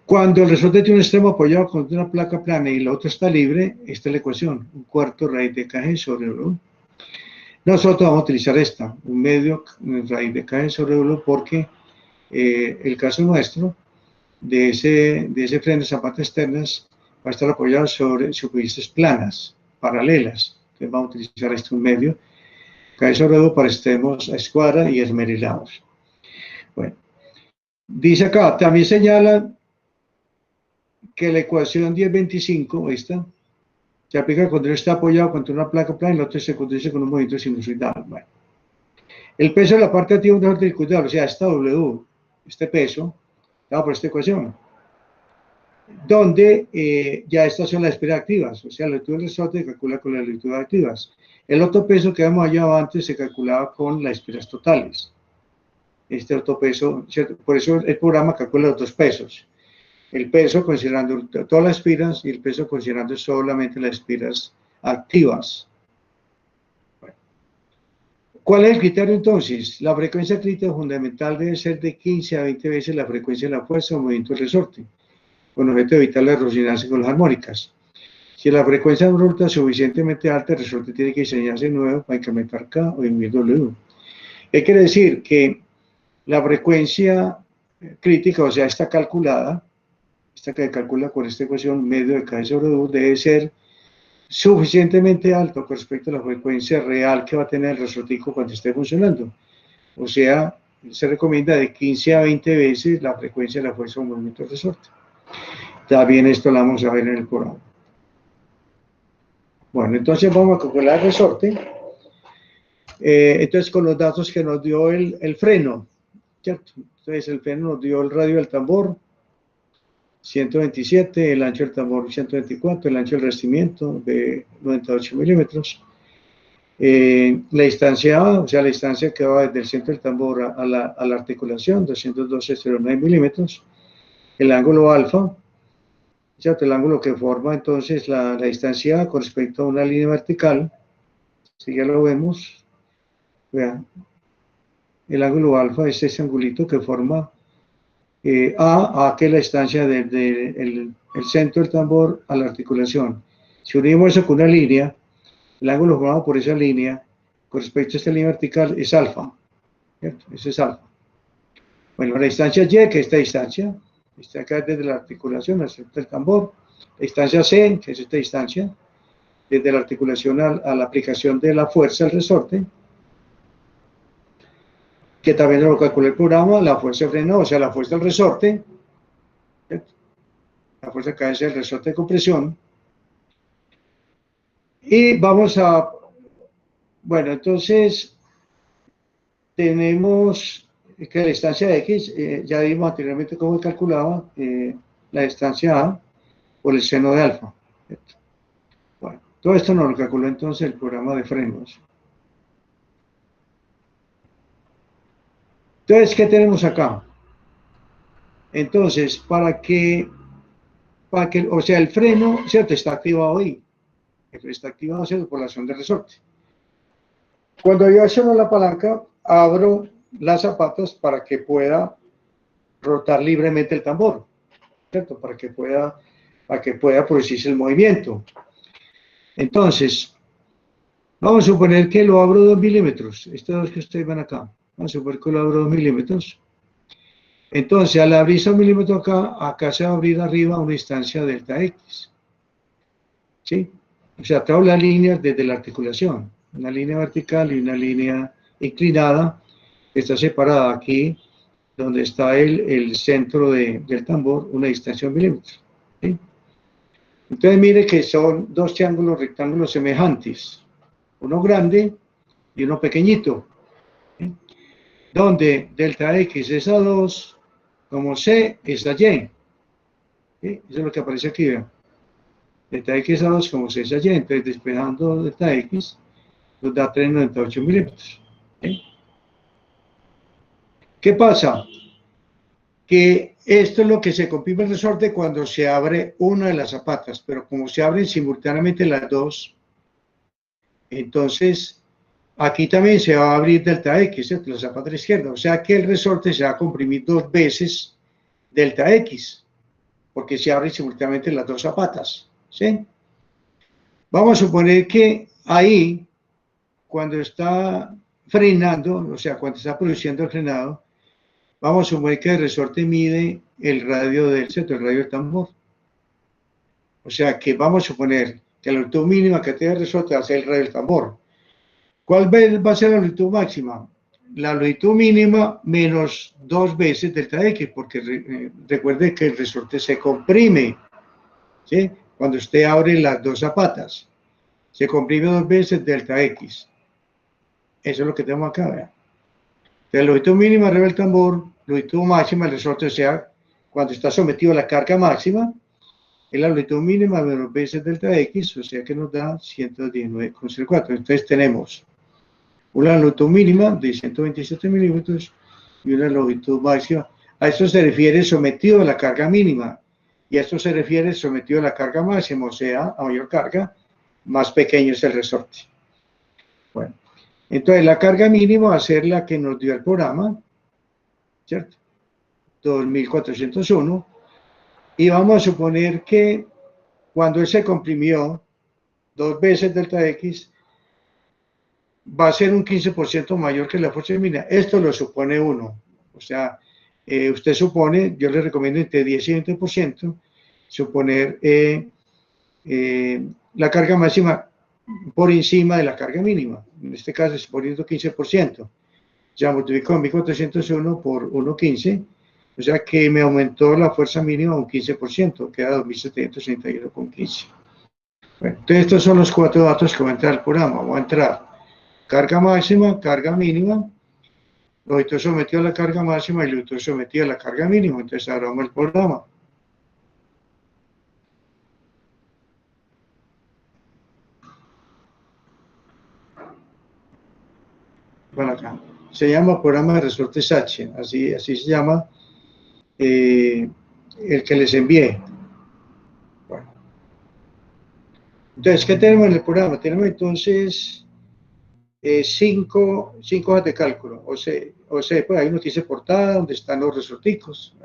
Cuando el resorte tiene un extremo apoyado contra una placa plana y la otra está libre, esta es la ecuación, un cuarto raíz de kg sobre w. Nosotros vamos a utilizar esta, un medio raíz de kg sobre w, porque el caso nuestro de ese freno de zapatas externas va a estar apoyado sobre superficies planas, paralelas. Entonces vamos a utilizar este un medio, kg sobre w para extremos a escuadra y esmerilados. Bueno, dice acá, también señala que la ecuación 1025, esta, se aplica cuando uno está apoyado contra una placa plana y la otra se conduce con un movimiento sinusoidal. Bueno, el peso de la parte activa de un resorte helicoidal, o sea, esta W, este peso, dado por esta ecuación, donde ya estas son las espiras activas, o sea, la altura del resorte se calcula con las alturas activas. El otro peso que habíamos hallado antes se calculaba con las espiras totales. Este otro peso, ¿cierto? Por eso el programa calcula los dos pesos. El peso considerando todas las espiras y el peso considerando solamente las espiras activas. Bueno. ¿Cuál es el criterio entonces? La frecuencia crítica fundamental debe ser de 15 a 20 veces la frecuencia de la fuerza o movimiento del resorte. con objeto de evitar la resonancia con las armónicas. Si la frecuencia resulta suficientemente alta, el resorte tiene que diseñarse de nuevo para incrementar K o disminuir W. ¿Qué quiere decir? Que la frecuencia crítica, o sea, está calculada, esta que calcula con esta ecuación medio de K sobre W, debe ser suficientemente alto con respecto a la frecuencia real que va a tener el resortico cuando esté funcionando. O sea, se recomienda de 15 a 20 veces la frecuencia de la fuerza de movimiento del resorte. También esto lo vamos a ver en el programa. Bueno, entonces vamos a calcular el resorte. Entonces, con los datos que nos dio el freno, ¿cierto? Entonces, el freno nos dio el radio del tambor, 127, el ancho del tambor 124, el ancho del revestimiento de 98 milímetros. La distancia A, o sea, la distancia que va desde el centro del tambor a la articulación, 212,09 milímetros. El ángulo alfa, ¿cierto? El ángulo que forma entonces la distancia A con respecto a una línea vertical, si ya lo vemos, vean, el ángulo alfa es ese angulito que forma A, que es la distancia desde el centro del tambor a la articulación. Si unimos eso con una línea, el ángulo formado por esa línea, con respecto a esta línea vertical, es alfa, ¿cierto? Ese es alfa. Bueno, la distancia Y, que es esta distancia, está acá desde la articulación al centro del tambor. La distancia C, que es esta distancia, desde la articulación a la aplicación de la fuerza al resorte, que también lo calcula el programa, la fuerza de freno, o sea, la fuerza del resorte, ¿cierto? La fuerza que hace el resorte de compresión. Y vamos a, bueno, entonces, tenemos que la distancia de X, ya vimos anteriormente cómo calculaba la distancia A por el seno de alfa, ¿cierto? Bueno, todo esto nos lo calculó entonces el programa de frenos. Entonces, ¿qué tenemos acá? Entonces, o sea, el freno, ¿cierto? Está activado ahí. Está activado, ¿cierto? Por la acción del resorte. Cuando yo acciono la palanca, abro las zapatas para que pueda rotar libremente el tambor, ¿cierto? Para que pueda producirse el movimiento. Entonces, vamos a suponer que lo abro 2 milímetros. Estos dos que ustedes ven acá. Vamos a suponer que lo abro 2 milímetros. Entonces, al abrir 2 milímetros acá se va a abrir arriba una distancia delta X. ¿Sí? O sea, tengo las líneas desde la articulación. Una línea vertical y una línea inclinada. Está separada aquí, donde está el centro del tambor, una distancia de 1 milímetro. ¿Sí? Entonces, mire que son dos triángulos rectángulos semejantes. Uno grande y uno pequeñito. ¿Sí? Donde delta X es a 2, como C es a Y. ¿Sí? Eso es lo que aparece aquí, vean. Delta X a 2 como C es a Y. Entonces, despejando delta X, nos da 398 milímetros. ¿Sí? ¿Qué pasa? Que esto es lo que se comprime el resorte cuando se abre una de las zapatas, pero como se abren simultáneamente las dos, entonces aquí también se va a abrir delta X, ¿cierto? La zapata izquierda, o sea que el resorte se va a comprimir 2 veces delta X, porque se abren simultáneamente las dos zapatas, ¿sí? Vamos a suponer que ahí, cuando está frenando, o sea, cuando está produciendo el frenado, vamos a suponer que el resorte mide el radio del centro, el radio del tambor. O sea que vamos a suponer que la longitud mínima que tiene el resorte va a ser el radio del tambor. ¿Cuál va a ser la longitud máxima? La longitud mínima menos 2 veces delta X, porque recuerde que el resorte se comprime, ¿sí? Cuando usted abre las dos zapatas, se comprime 2 veces delta X. Eso es lo que tenemos acá, ¿verdad? La longitud mínima arriba del tambor, longitud máxima del resorte, o sea, cuando está sometido a la carga máxima, es la longitud mínima menos veces delta X, o sea que nos da 119,04. Entonces tenemos una longitud mínima de 127 milímetros y una longitud máxima. A esto se refiere sometido a la carga mínima y a esto se refiere sometido a la carga máxima, o sea, a mayor carga, más pequeño es el resorte. Bueno, entonces la carga mínima va a ser la que nos dio el programa, ¿cierto? 2401, Y vamos a suponer que cuando él se comprimió 2 veces delta X, va a ser un 15% mayor que la fuerza mínima. Esto lo supone uno. O sea, usted supone, yo le recomiendo entre 10 y 20%, suponer la carga máxima por encima de la carga mínima. En este caso, suponiendo 15%. Ya multiplico 1401 por 1.15, o sea que me aumentó la fuerza mínima un 15%, queda 2731,15. Bueno, entonces estos son los 4 datos que va a entrar al programa. Voy a entrar carga máxima, carga mínima, longitud sometida a la carga máxima y longitud sometida a la carga mínima. Entonces abramos el programa. Bueno, acá. Se llama programa de resortes H, así se llama el que les envié. Bueno. Entonces, ¿qué tenemos en el programa? Tenemos entonces 5 hojas de cálculo. O sea, pues hay uno que dice portada, donde están los resorticos.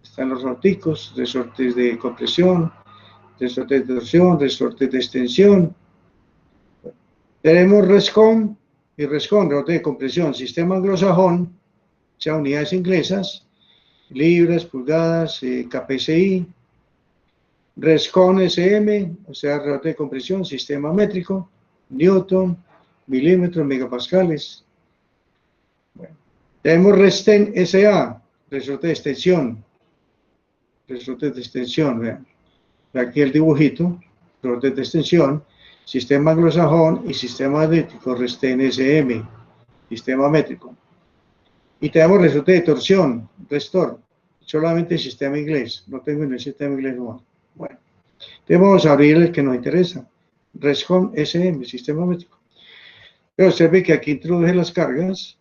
Están los resorticos, resortes de compresión, resortes de torsión, resortes de extensión. Tenemos RESCON y RESCON, resorte de compresión, sistema anglosajón, o sea, unidades inglesas, libras, pulgadas, KPSI. RESCON SM, o sea, resorte de compresión, sistema métrico, Newton, milímetros, megapascales. Bueno. Tenemos RESTEN SA, resorte de extensión. Resortes de extensión, vean. Aquí el dibujito, resortes de extensión, sistema anglosajón y sistema métrico, RESTEN SM, sistema métrico. Y tenemos resorte de torsión, RESTOR, solamente el sistema inglés, no tengo en el sistema inglés no. Bueno, entonces vamos a abrir el que nos interesa, RESCON SM, sistema métrico. Pero observe que aquí introduje las cargas.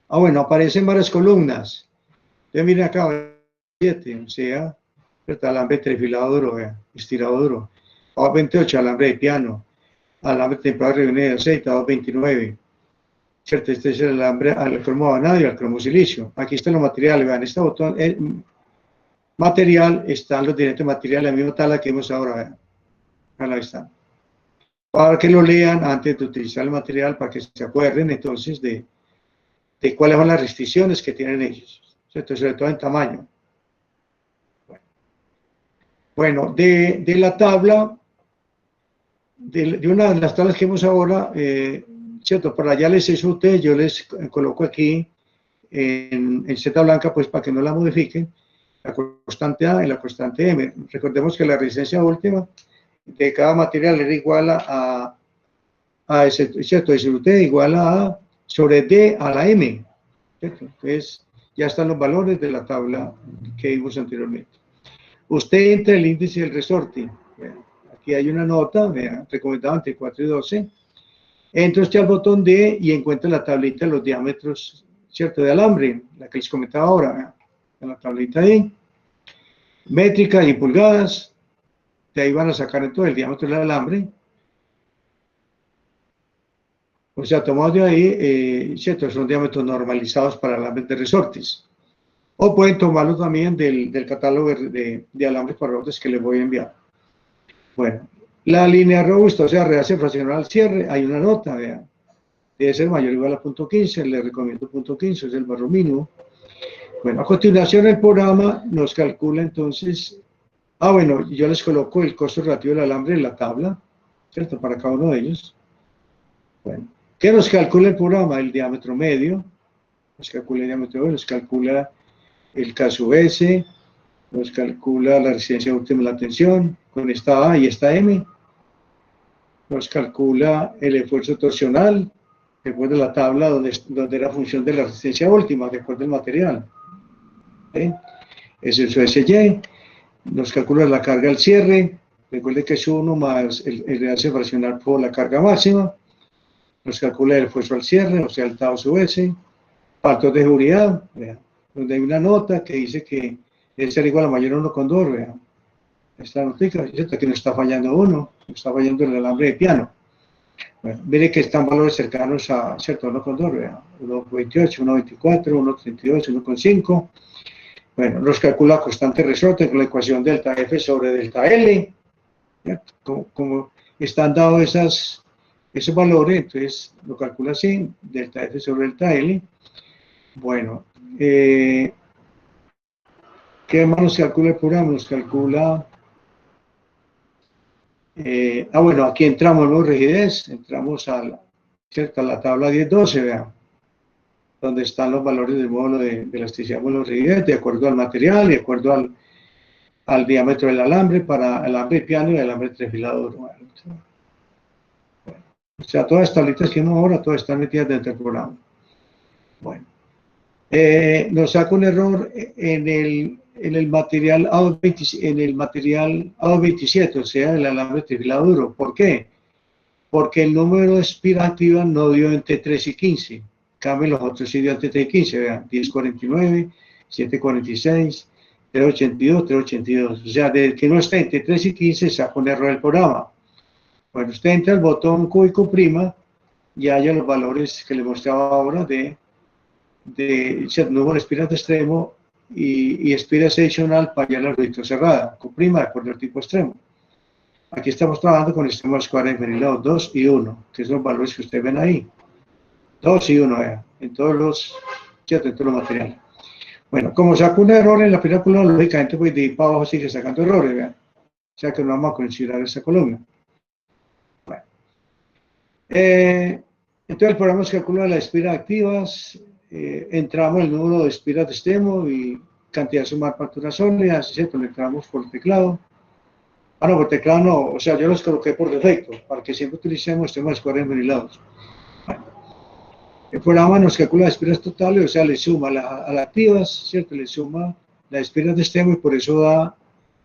Ah, bueno, aparecen varias columnas. Entonces miren acá, 7, o sea, alambre trifilado duro, estirado duro. A 28, alambre de piano, alambre templado reunido de aceite, a 29. ¿Cierto? Este es el alambre al cromo vanadio, al cromo silicio. Aquí están los materiales, vean, este botón, el material, están los diferentes materiales, la misma tabla que vemos ahora, vean. Ahí están. Para que lo lean antes de utilizar el material, para que se acuerden entonces de cuáles son las restricciones que tienen ellos, ¿cierto? Sobre todo en tamaño. Bueno, de la tabla, de una de las tablas que vemos ahora, ¿cierto? Para allá les hizo usted, yo les coloco aquí en Z blanca, pues para que no la modifiquen, la constante A y la constante M. Recordemos que la resistencia última de cada material era igual a ¿cierto? Dice usted igual a A sobre D a la M, ¿cierto? Entonces, ya están los valores de la tabla que vimos anteriormente. Usted entra el índice del resorte. Vean, aquí hay una nota, vean, recomendado entre 4 y 12. Entra usted al botón D y encuentra la tablita de los diámetros, ¿cierto? De alambre, la que les comentaba ahora, vean, en la tablita ahí. Métrica y pulgadas. De ahí van a sacar entonces el diámetro del alambre. O sea, tomamos de ahí, ¿cierto? Son diámetros normalizados para alambres de resortes. O pueden tomarlo también del catálogo de alambres para resortes que les voy a enviar. Bueno, la línea robusta, o sea, rehace fraccional al cierre, hay una nota, vean. Debe ser mayor o igual a 0.15, le recomiendo 0.15, es el valor mínimo. Bueno, a continuación el programa nos calcula entonces, bueno, yo les coloco el costo relativo del alambre en la tabla, ¿cierto? Para cada uno de ellos. Bueno, ¿qué nos calcula el programa? El diámetro medio, nos calcula el diámetro medio, nos calcula el K sub S, nos calcula la resistencia última de la tensión, con esta A y esta M, nos calcula el esfuerzo torsional, después de la tabla donde era función de la resistencia última, después del material. ¿Sí? Es el SY, nos calcula la carga al cierre, recuerde que es 1 más el realce fraccional por la carga máxima, nos calcula el esfuerzo al cierre, o sea, el tau sub S, factor de seguridad, vean, donde hay una nota que dice que debe ser igual a mayor a 1,2, vean. Esta notica, ¿cierto? Que no está fallando uno, está fallando el alambre de piano. Bueno, mire que están valores cercanos a, ¿cierto? 1,2, vean. 1,28, 1,24, 1,32, 1,5. Bueno, nos calcula constante resorte con la ecuación delta F sobre delta L. Como están dados esos valores, entonces lo calcula así, delta F sobre delta L. Bueno, ¿qué más nos calcula el programa? Nos calcula... bueno, aquí entramos en rigidez, entramos a la tabla 1012, vean, donde están los valores del módulo de elasticidad, módulo de rigidez, de acuerdo al material, de acuerdo al diámetro del alambre, para alambre piano y alambre trefilador. Bueno, o sea, todas estas tablitas que vemos ahora, todas están metidas dentro del programa. Bueno, nos saca un error en el material A227, o sea, el alambre trifilado duro. ¿Por qué? Porque el número de espiras activas no dio entre 3 y 15. Cambien los otros sí dio entre 3 y 15, vean, 1049, 746, 382, 382. O sea, desde que no está entre 3 y 15, saca un error del programa. Bueno, usted entra al botón cúbico prima y haya los valores que le mostraba ahora de número de espiras de extremo y espira seccional para hallar la longitud cerrada, con prima de acuerdo al tipo extremo. Aquí estamos trabajando con extremos cuadrados inferiores 2 y 1, que son los valores que ustedes ven ahí. 2 y 1, vean, en todos los materiales. Bueno, como saco un error en la primera columna, lógicamente pues de ahí para abajo sigue sacando errores, vean. O sea que no vamos a considerar esa columna. Bueno. Entonces el programa nos calcula las espiras activas, entramos el número de espiras de extremo y cantidad sumar facturas sólidas, ¿cierto? Le entramos por teclado. Ah, no, por teclado no, o sea, yo los coloqué por defecto, para que siempre utilicemos extremos cuadrados venilados. Bueno, el programa nos calcula las espiras totales, o sea, le suma a las activas, ¿cierto? Le suma las espiras de extremo y por eso da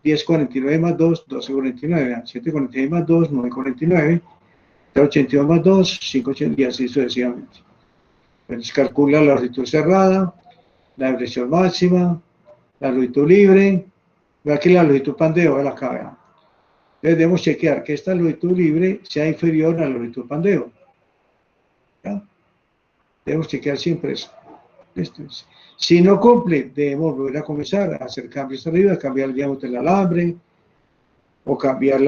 1049 más 2, 1249, 746 más 2, 949, 382 más 2, 580 y así sucesivamente. Entonces calcula la longitud cerrada, la depresión máxima, la longitud libre, ve aquí la longitud pandeo, ve acá, vean. Entonces debemos chequear que esta longitud libre sea inferior a la longitud pandeo. ¿Ya? Debemos chequear siempre eso. Si no cumple, debemos volver a comenzar a hacer cambios arriba, cambiar el diámetro del alambre, o cambiar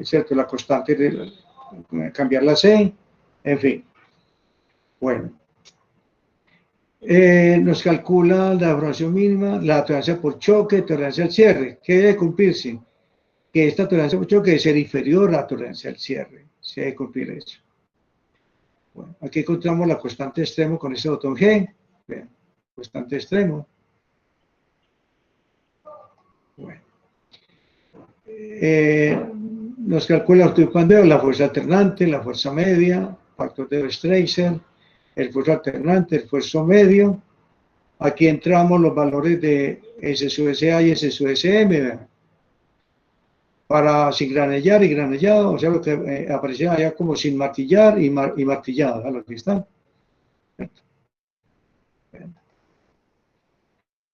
¿cierto? La constante, cambiar la C, en fin. Bueno. Nos calcula la deformación mínima, la tolerancia por choque, tolerancia al cierre. ¿Qué debe cumplirse? Que esta tolerancia por choque debe ser inferior a la tolerancia al cierre. Se debe cumplir eso. Bueno, aquí encontramos la constante extremo con ese botón G. Vean, constante extremo. Bueno. Nos calcula el pandeo, la fuerza alternante, la fuerza media, factor de Streiser, el esfuerzo alternante, el esfuerzo medio. Aquí entramos los valores de S sub SA y S sub SM, para sin granellar y granellado, o sea, lo que aparecía allá como sin martillar y martillado, ¿a lo que están?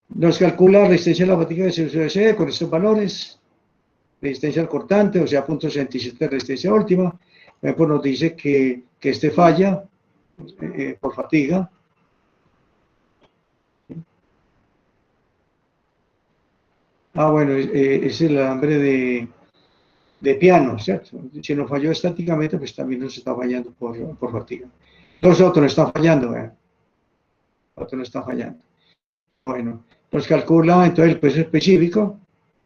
Nos calcula la resistencia a la fatiga de S sub SE con estos valores, resistencia al cortante, o sea, 0.67 de resistencia última, pues nos dice que este falla, por fatiga. Bueno, es el alambre de piano, ¿cierto? Si no falló estáticamente, pues también nos está fallando por fatiga. Los otros no están fallando, ¿verdad? Otros no están fallando. Bueno, nos calcula entonces el peso específico.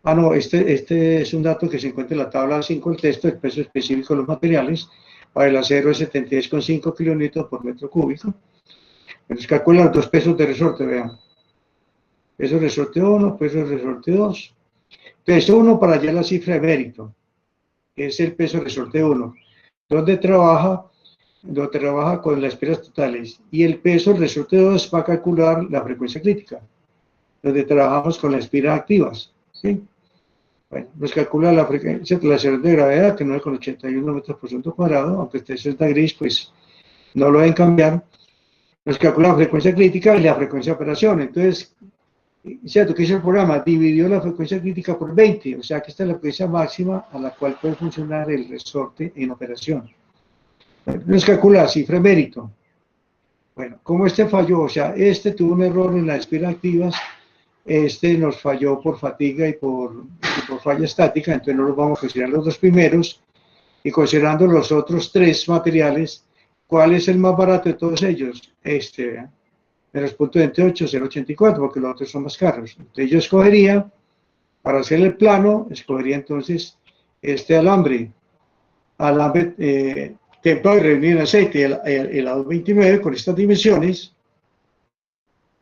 No, este es un dato que se encuentra en la tabla 5 del texto, el peso específico de los materiales. Para el acero es 76,5 kilonewton por metro cúbico. Nos calcula los dos pesos de resorte, vean. Peso de resorte 1, peso de resorte 2. Peso 1 para hallar la cifra de mérito, que es el peso de resorte 1, donde trabaja con las espiras totales. Y el peso de resorte 2 va a calcular la frecuencia crítica, donde trabajamos con las espiras activas. ¿Sí? Bueno, nos calcula la frecuencia de aceleración de gravedad, que no es con 81 metros por segundo cuadrado, aunque este es gris, pues no lo deben cambiar. Nos calcula la frecuencia crítica y la frecuencia de operación. Entonces, ¿cierto? ¿Qué hizo el programa? Dividió la frecuencia crítica por 20, o sea que esta es la frecuencia máxima a la cual puede funcionar el resorte en operación. Nos calcula la cifra de mérito. Bueno, como este falló, o sea, este tuvo un error en las espiras activas este nos falló por fatiga y por falla estática, entonces no los vamos a considerar los dos primeros, y considerando los otros tres materiales, ¿cuál es el más barato de todos ellos? Este, ¿verdad? Menos punto 28, 0,84, porque los otros son más caros. Entonces yo escogería, para hacer el plano, escogería entonces este alambre templado y reunido en aceite, el A229 con estas dimensiones.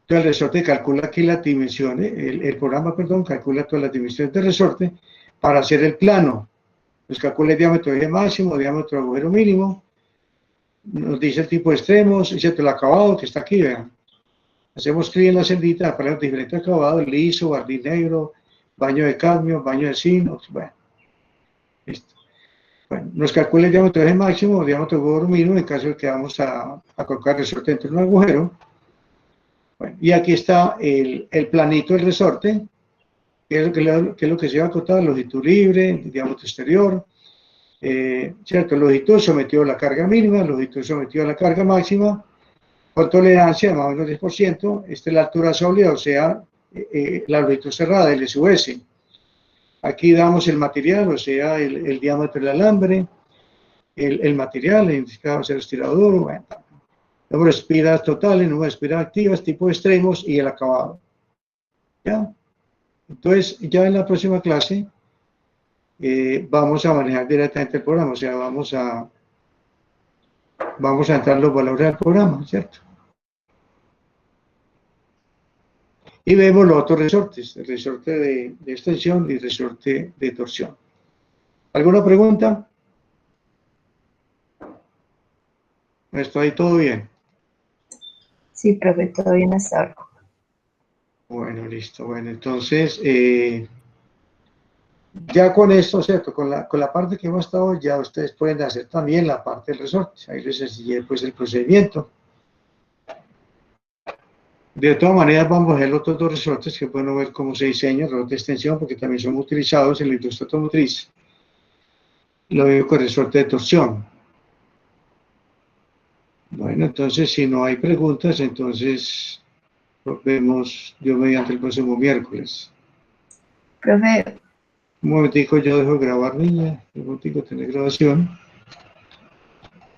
Entonces el resorte calcula aquí las dimensiones, el programa, perdón, calcula todas las dimensiones del resorte para hacer el plano. Nos calcula el diámetro de eje máximo, diámetro de agujero mínimo, nos dice el tipo de extremos, excepto el acabado que está aquí, vean. Hacemos clic en la celdita para los diferentes acabados, liso, bardín negro, baño de cadmio, baño de zinc, bueno, listo. Bueno, nos calcula el diámetro de eje máximo, el diámetro de agujero mínimo, en caso de que vamos a colocar el resorte dentro de un agujero. Bueno, y aquí está el planito del resorte, que es lo que se va a acotar, longitud libre, diámetro exterior, ¿cierto? Longitud sometido a la carga mínima, longitud sometido a la carga máxima, con tolerancia de más o menos 10%, esta es la altura sólida, o sea, la longitud cerrada, el SUS. Aquí damos el material, o sea, el diámetro del alambre, el material, el acero estirador, bueno, número de espiras totales, número de espiras activas, tipo de extremos y el acabado. ¿Ya? Entonces, ya en la próxima clase vamos a manejar directamente el programa, o sea, vamos a entrar los valores del programa, ¿cierto? Y vemos los otros resortes, el resorte de extensión y el resorte de torsión. ¿Alguna pregunta? ¿Está ahí todo bien? Sí, profe, todo bien hasta ahora. Bueno, listo. Bueno, entonces, ya con esto, ¿cierto? Con la parte que hemos estado, ya ustedes pueden hacer también la parte del resorte. Ahí les enseñé pues el procedimiento. De todas maneras, vamos a ver los otros dos resortes que pueden ver cómo se diseña, el resorte de extensión, porque también son utilizados en la industria automotriz. Lo veo con el resorte de torsión. Bueno, entonces, si no hay preguntas, entonces nos vemos Dios mediante el próximo miércoles. Profe, Un momentico, yo dejo de grabar, niña. Un momentico, tener grabación.